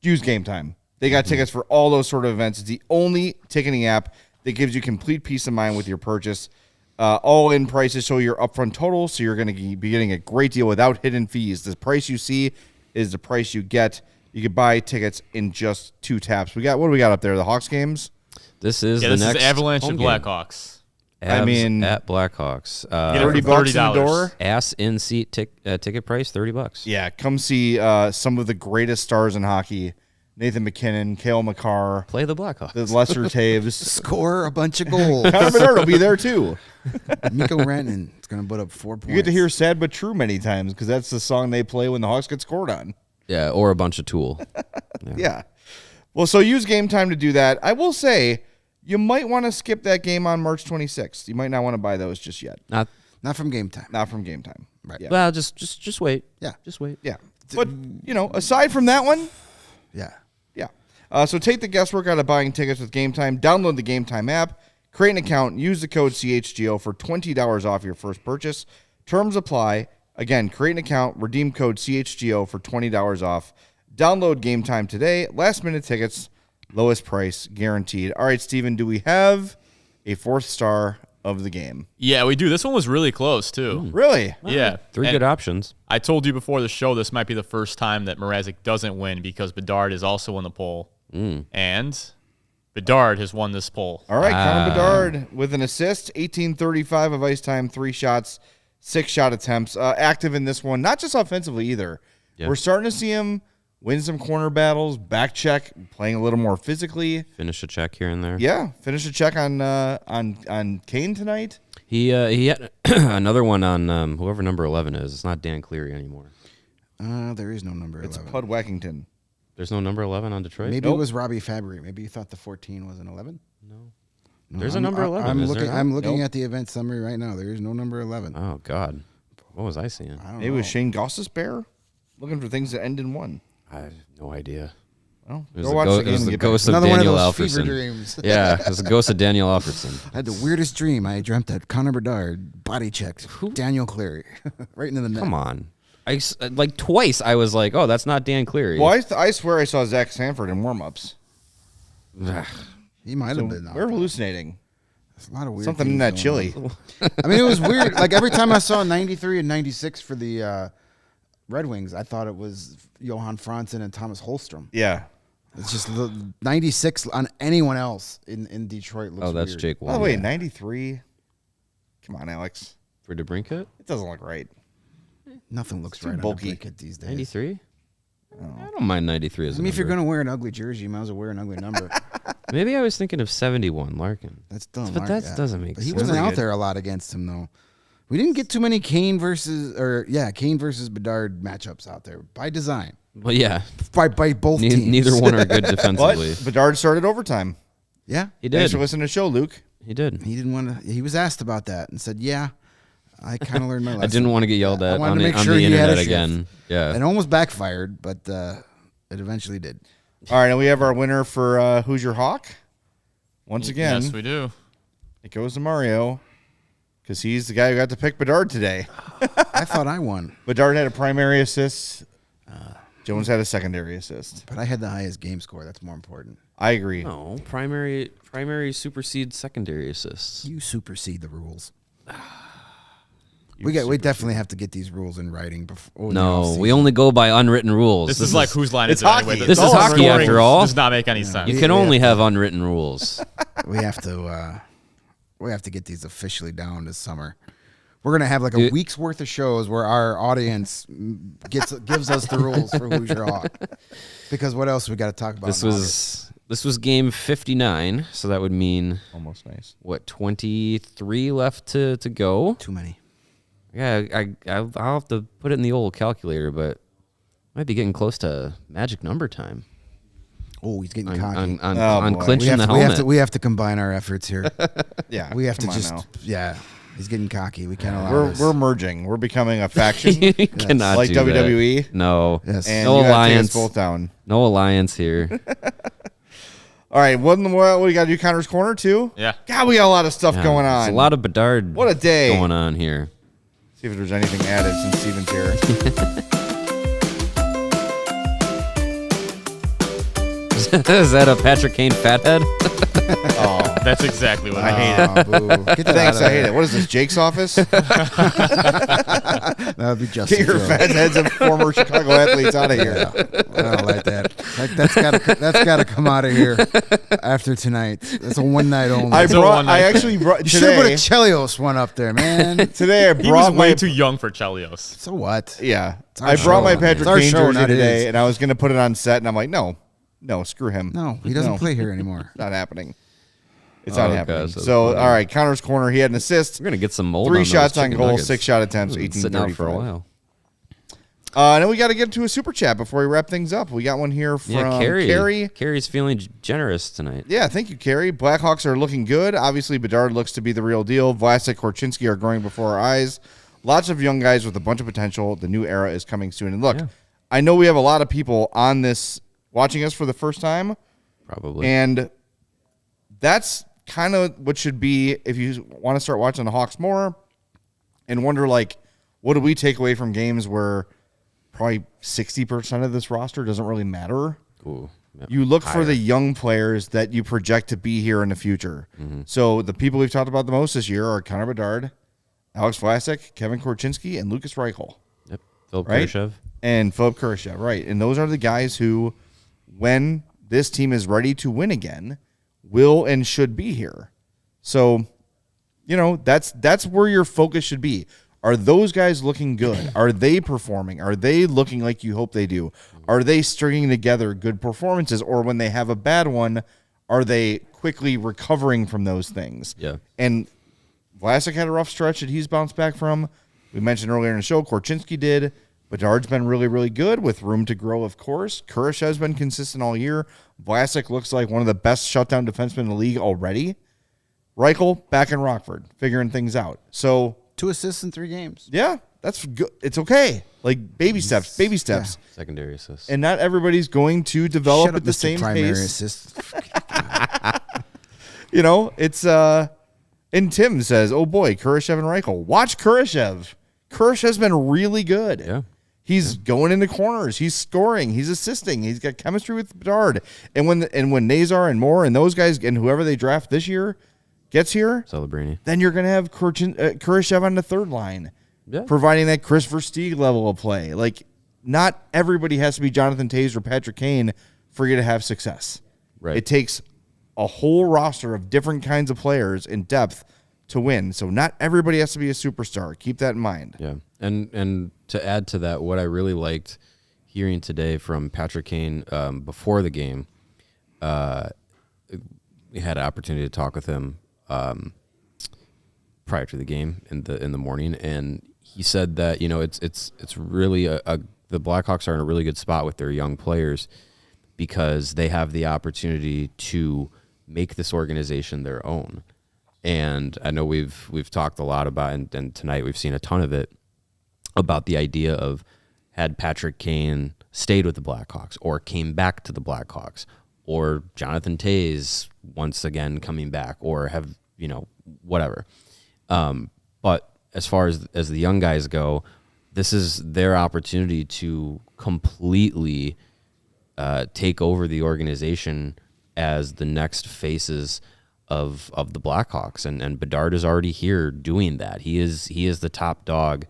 A: use Game Time. They got tickets for all those sort of events. It's the only ticketing app that gives you complete peace of mind with your purchase. All-in prices show your upfront total, so you're going to be getting a great deal without hidden fees. The price you see is the price you get. You can buy tickets in just 2 taps. What do we got up there? The Hawks games?
B: This is
C: Yeah,
B: the
C: this
B: next
C: is Avalanche
B: home
C: and
B: game.
C: Blackhawks.
B: Avs
A: I mean,
B: at Blackhawks.
C: Get it for
A: $30 in the
C: $30.
A: door.
B: Ass in seat ticket price $30.
A: Yeah, come see some of the greatest stars in hockey. Nathan McKinnon, Cale Makar,
B: Play the Blackhawks.
A: the Lesser Taves.
D: Score a bunch of goals.
A: Connor Bedard will be there too.
D: Mikko Rantanen is going to put up 4 points.
A: You get to hear Sad But True many times because that's the song they play when the Hawks get scored on.
B: Yeah, or a bunch of Tool.
A: Yeah. Well, so use Game Time to do that. I will say you might want to skip that game on March 26th. You might not want to buy those just yet.
B: Not
D: Not from Game Time.
A: Not from Game Time.
D: Right.
A: Yeah.
B: well, just wait.
D: Yeah.
B: Just wait.
A: Yeah. But, aside from that one,
D: Yeah.
A: yeah. So take the guesswork out of buying tickets with Game Time. Download the Game Time app, create an account, use the code CHGO for $20 off your first purchase. Terms apply. Again, create an account, redeem code CHGO for $20 off. Download Game Time today. Last minute tickets, lowest price guaranteed. All right, Steven, do we have a 4th star of the game?
C: Yeah, we do. This one was really close, too.
A: Really?
C: Yeah.
B: 3
C: And
B: good options.
C: I told you before the show this might be the first time that Mrazek doesn't win because Bedard is also in the poll. And Bedard has won this poll.
A: All right, Connor Bedard with an assist, 18:35 of ice time, 3 shots, 6 shot attempts. Active in this one, not just offensively either.
B: Yeah.
A: We're starting to see him win some corner battles, back check, playing a little more physically.
B: Finish a check here and there.
A: Yeah, finish a check on Kane tonight.
B: He had another one on whoever number 11 is. It's not Dan Cleary anymore.
D: There is no number
A: It's
D: 11.
A: Pud Wackington.
B: There's no number 11 on Detroit?
D: Maybe it was Robbie Fabry. Maybe you thought the 14 was an 11? No,
B: There's a number 11.
D: I'm
B: is
D: looking.
B: there?
D: I'm looking
A: Nope.
D: at the event summary right now. There is no number 11.
B: Oh, God. What was I seeing?
D: I don't
A: Maybe it
D: know.
A: was Shane Goss's bear looking for things that end in 1.
B: I have no idea.
A: Well,
B: It was
A: go
B: the,
A: watch the
B: it
A: game
B: was
A: and
B: the
A: get back.
B: ghost of
D: Another one of
B: Daniel
D: those fever
B: Alfredson.
D: dreams.
B: Yeah, it was the ghost of Daniel Alfredson.
D: I had the weirdest dream. I dreamt that Connor Bedard body checked Daniel Cleary right into the net.
B: Come on. Like twice I was like, oh, that's not Dan Cleary.
A: Well, I swear I saw Zach Sanford in warm-ups.
D: He might have been.
A: We're hallucinating.
D: There's a lot of weird
A: Something in
D: things
A: that
D: going
A: chili.
D: on. I mean, it was weird. Like every time I saw 93 and 96 for the Red Wings, I thought it was Johan Franzen and Thomas Holmstrom.
A: Yeah.
D: It's just the 96 on anyone else in Detroit looks
B: Oh, that's
D: weird.
B: Jake
A: By
B: Wall.
A: the way, 93. Come on, Alex.
B: For DeBrincat?
A: It doesn't look right.
D: Nothing looks
A: too
D: right
A: bulky.
D: on the Brinkett these days.
B: 93? I don't mind 93 as
D: I
B: a
D: mean, if you're
B: number.
D: going to wear an ugly jersey, you might as well wear an ugly number.
B: Maybe I was thinking of 71, Larkin.
D: That's dumb.
B: But that doesn't make
D: But he
B: sense.
D: wasn't
A: Pretty
D: out
A: good.
D: there a lot against him, though. We didn't get too many Kane versus Bedard matchups out there by design.
B: Well, yeah.
D: By both teams.
B: Neither one are good defensively.
A: But Bedard started overtime.
D: Yeah.
B: He
A: Thanks
B: did.
A: for listening to the show, Luke.
B: He did.
D: He didn't want to. He was asked about that and said, "Yeah, I kind of learned my lesson."
B: I didn't want to get yelled
D: I
B: at
D: wanted
B: on
D: to
B: the,
D: make
B: on
D: sure
B: the
D: he had
B: internet
D: a shift.
B: again. Yeah.
D: It almost backfired, but it eventually did.
A: All right, and we have our winner for Who's Your Hawk? once again,
C: Yes, we do.
A: it goes to Mario because he's the guy who got to pick Bedard today.
D: I thought I won,
A: Bedard had a primary assist. Jones had a secondary assist.
D: but I had the highest game score. That's more important.
A: I agree.
B: No, primary supersedes secondary assists.
D: You supersede the rules. We definitely have to get these rules in writing before.
B: No, we only go by unwritten rules.
C: This is like whose line
A: it's
C: is it anyway?
A: hockey.
B: This is hockey
C: Scoring
B: after all.
C: Does not make any sense.
B: You can only have unwritten rules.
D: we have to get these officially down this summer. We're gonna have like a week's worth of shows where our audience gives us the rules for Hoosier Hawk. Because what else we got to talk about?
B: This was game 59, so that would mean
A: Almost nice.
B: what, 23 left to go.
D: Too many.
B: Yeah, I'll have to put it in the old calculator, but might be getting close to magic number time
D: Oh, he's getting
B: on
D: cocky.
B: on
A: boy.
B: clinching the helmet.
D: We have to combine our efforts here.
A: Yeah.
D: We have to
A: come on now.
D: He's getting cocky. We can't allow this.
A: We're merging. We're becoming a faction
B: You cannot
A: like
B: do that.
A: WWE.
B: No,
D: Yes.
A: And
B: no
A: you gotta take us
B: alliance.
A: both down.
B: No alliance here.
A: All right, what we got to do? Connor's Corner too.
C: Yeah.
A: God, we got a lot of stuff
B: Yeah,
A: going on.
B: There's a lot of Bedard.
A: What a day.
B: going on here.
A: See if there's anything added since Steven's here.
B: Is that a Patrick Kane fathead?
A: Oh,
C: That's exactly what
A: I hate it.
D: Boo. Get that
A: Thanks,
D: out of
A: I hate
D: there.
A: it. What is this, Jake's office?
D: That would be just
A: Get your fat heads of former Chicago athletes out of here.
D: I don't like that. That's gotta come out of here after tonight. That's a one night only.
A: I
C: one night.
A: actually brought
D: you should have put a
A: today.
D: Chelios one up there, man.
A: Today I
C: He was
A: brought
C: way
A: my
C: too young for Chelios.
D: So what?
A: yeah.
D: our
A: I brought
D: show.
A: my
D: It's
A: Patrick
D: our
A: Kane
D: show,
A: jersey
D: not
A: today,
D: his.
A: and I was going to put it on set, and I'm like, no, screw him.
D: No, he doesn't play here anymore.
A: Not happening. It's
B: Oh,
A: not happening.
B: gosh, that's
A: So,
B: funny.
A: all right, Connor's Corner. He had an assist.
B: We're gonna get some mold.
A: 3
B: on those
A: shots on
B: chicken
A: goal,
B: nuggets.
A: 6 shot attempts,
B: Been sitting out for a
A: 18-35.
B: while.
A: And then we got to get to a super chat before we wrap things up. We got one here from
B: Yeah,
A: Carrie.
B: Carrie's feeling generous tonight.
A: Yeah, thank you, Carrie. Blackhawks are looking good. Obviously, Bedard looks to be the real deal. Vlasic, Korchinski are growing before our eyes. Lots of young guys with a bunch of potential. The new era is coming soon. And look,
B: Yeah.
A: I know we have a lot of people on this watching us for the first time,
B: Probably.
A: and that's kind of what should be if you want to start watching the Hawks more and wonder, like, what do we take away from games where probably 60% of this roster doesn't really matter?
B: Ooh, yeah.
A: You look for the young players that you project to be here in the future. So the people we've talked about the most this year are Connor Bedard, Alex Vlasic, Kevin Korchinski, and Lucas Reichel.
B: Yep. Philip
A: Right?
B: Kurashev.
A: And Philip Kurashev, right. And those are the guys who, when this team is ready to win again, will and should be here. So, that's where your focus should be. Are those guys looking good? Are they performing? Are they looking like you hope they do? Are they stringing together good performances? Or when they have a bad one, are they quickly recovering from those things?
B: Yeah.
A: And Vlasic had a rough stretch that he's bounced back from. We mentioned earlier in the show, Korchinski did. Bedard's been really, really good with room to grow, of course. Kurashev's been consistent all year. Vlasic looks like one of the best shutdown defensemen in the league already. Reichel back in Rockford, figuring things out. So,
D: 2 assists in 3 games.
A: yeah, that's good. It's okay. Like baby steps.
B: Secondary assist.
A: And not everybody's going to develop
D: Shut up,
A: at the
D: Mr.
A: same
D: primary
A: pace.
D: assist.
A: It's and Tim says, "Oh boy, Kurashev and Reichel. Watch Kurashev. Kurashev's been really good.
B: Yeah.
A: He's going into corners. He's scoring. He's assisting. He's got chemistry with Bedard. And when Nazar and Moore and those guys and whoever they draft this year gets here,
B: Celebrini.
A: then you're going to have Kurashev on the third line,
B: Yeah.
A: providing that Chris Versteeg level of play. Like, not everybody has to be Jonathan Toews or Patrick Kane for you to have success.
B: Right.
A: It takes a whole roster of different kinds of players in depth to win. So not everybody has to be a superstar. Keep that in mind.
B: Yeah. And to add to that, what I really liked hearing today from Patrick Kane before the game, we had an opportunity to talk with him prior to the game in the morning, and he said that it's really the Blackhawks are in a really good spot with their young players because they have the opportunity to make this organization their own. And I know we've talked a lot about, and tonight we've seen a ton of it, about the idea of had Patrick Kane stayed with the Blackhawks or came back to the Blackhawks or Jonathan Toews once again coming back, or have, whatever. But as far as the young guys go, this is their opportunity to completely take over the organization as the next faces of the Blackhawks, and Bedard is already here doing that. He is the top dog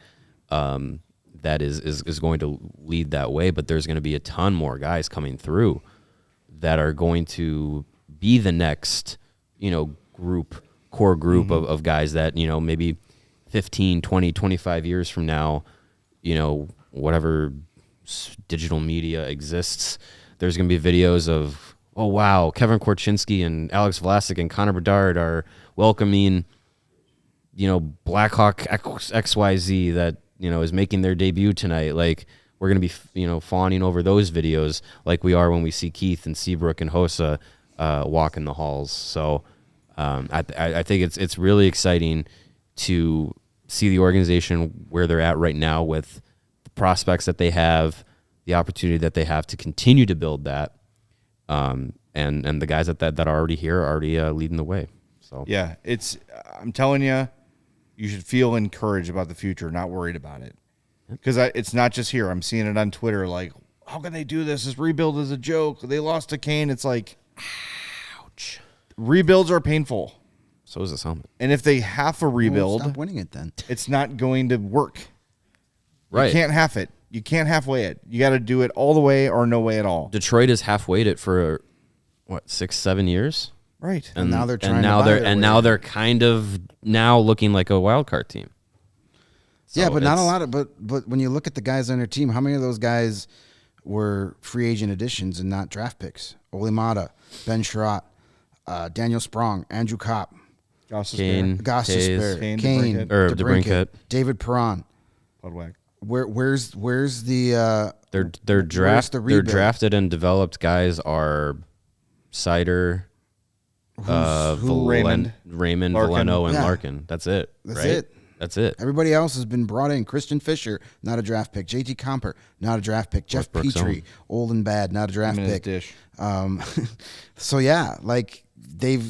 B: that is going to lead that way. But there's going to be a ton more guys coming through that are going to be the next core group of guys that maybe 15, 20, 25 years from now, whatever digital media exists, there's going to be videos of, oh, wow, Kevin Korchinski and Alex Vlasic and Connor Bedard are welcoming, Blackhawk XYZ that, is making their debut tonight. Like, we're going to be, fawning over those videos like we are when we see Keith and Seabrook and Hossa walk in the halls. So I think it's really exciting to see the organization where they're at right now with the prospects that they have, the opportunity that they have to continue to build that. And the guys that are already here are already leading the way. So
A: yeah, I'm telling you, you should feel encouraged about the future, not worried about it, because it's not just here. I'm seeing it on Twitter. Like, how can they do this? This rebuild is a joke. They lost to Kane. It's like, ouch. Rebuilds are painful.
B: So is this helmet.
A: And if they half a rebuild,
D: stop winning it then.
A: It's not going to work.
B: Right.
A: You can't half it. You can't halfway it. You got to do it all the way or no way at all.
B: Detroit has halfwayed it for 6-7 years,
A: right?
D: And now they're trying.
B: Now they're kind of now looking like a wild card team. So
D: yeah, but not a lot of. But when you look at the guys on their team, how many of those guys were free agent additions and not draft picks? Ole Mata, Ben Sherratt, Daniel Sprong, Andrew Kopp,
B: Kane,
D: Gostisbehere, Kane,
B: DeBrincat,
D: David Perron.
A: Budwag.
D: Where's the
B: They're drafted and developed guys are Sider,
A: Raymond,
B: Foligno, and Larkin. That's it. That's it.
D: Everybody else has been brought in. Christian Fisher, not a draft pick. JT Comper, not a draft pick. Jeff Petrie, old and bad, not a draft pick.
A: Dish.
D: So yeah, like the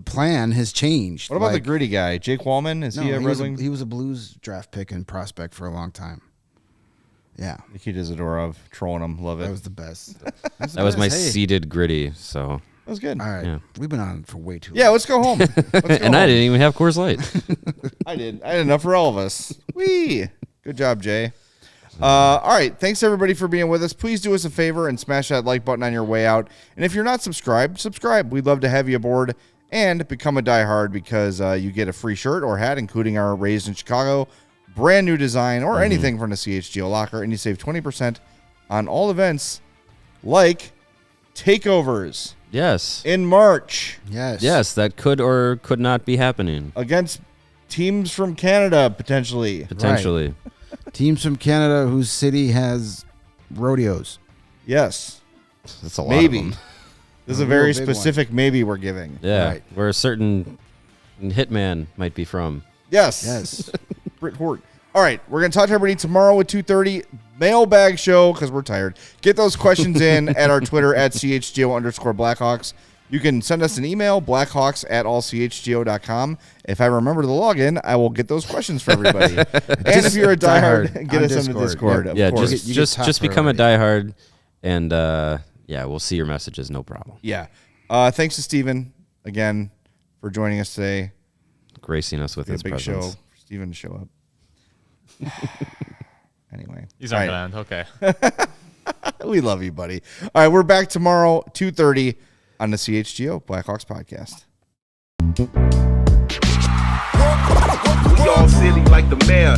D: plan has changed.
A: What about the gritty guy, Jake Wallman? Is he a Red Wing?
D: He was a Blues draft pick and prospect for a long time. Yeah,
A: Nikita Zadorov, trolling him, love it.
D: that was the best.
B: That was my seeded gritty. So
A: That was good.
D: All right,
B: Yeah.
D: we've been on for way too long.
A: Yeah, let's go home.
B: I didn't even have Coors Light.
A: I did enough for all of us. Whee! Good job, Jay. All right, thanks everybody for being with us. Please do us a favor and smash that like button on your way out. And if you're not subscribed, subscribe. We'd love to have you aboard and become a diehard because you get a free shirt or hat, including our Raised in Chicago brand new design or anything from the CHGO locker, and you save 20% on all events like takeovers.
B: Yes.
A: In March.
B: Yes, that could or could not be happening.
A: Against teams from Canada, potentially.
B: Potentially.
D: Teams from Canada whose city has rodeos.
A: Yes.
B: That's a lot
A: Maybe.
B: of them.
A: This is a very specific maybe we're giving.
B: Yeah,
D: Right.
B: where a certain hitman might be from.
A: Yes. Britt Hort. All right, we're going to talk to everybody tomorrow at 2:30. Mailbag show because we're tired. Get those questions in at our Twitter at CHGO_Blackhawks. You can send us an email, blackhawks@allchgo.com. If I remember the login, I will get those questions for everybody. And if you're a diehard, get us on the Discord. Of course.
B: Just become a diehard, and we'll see your messages, no problem.
A: Yeah. Thanks to Steven again for joining us today.
B: Gracing us with his
A: Big
B: presence.
A: show for Steven to show up. Anyway.
C: He's on land. Okay.
A: We love you, buddy. All right, we're back tomorrow, 2:30 on the CHGO Blackhawks podcast.
H: We all silly like the mayor.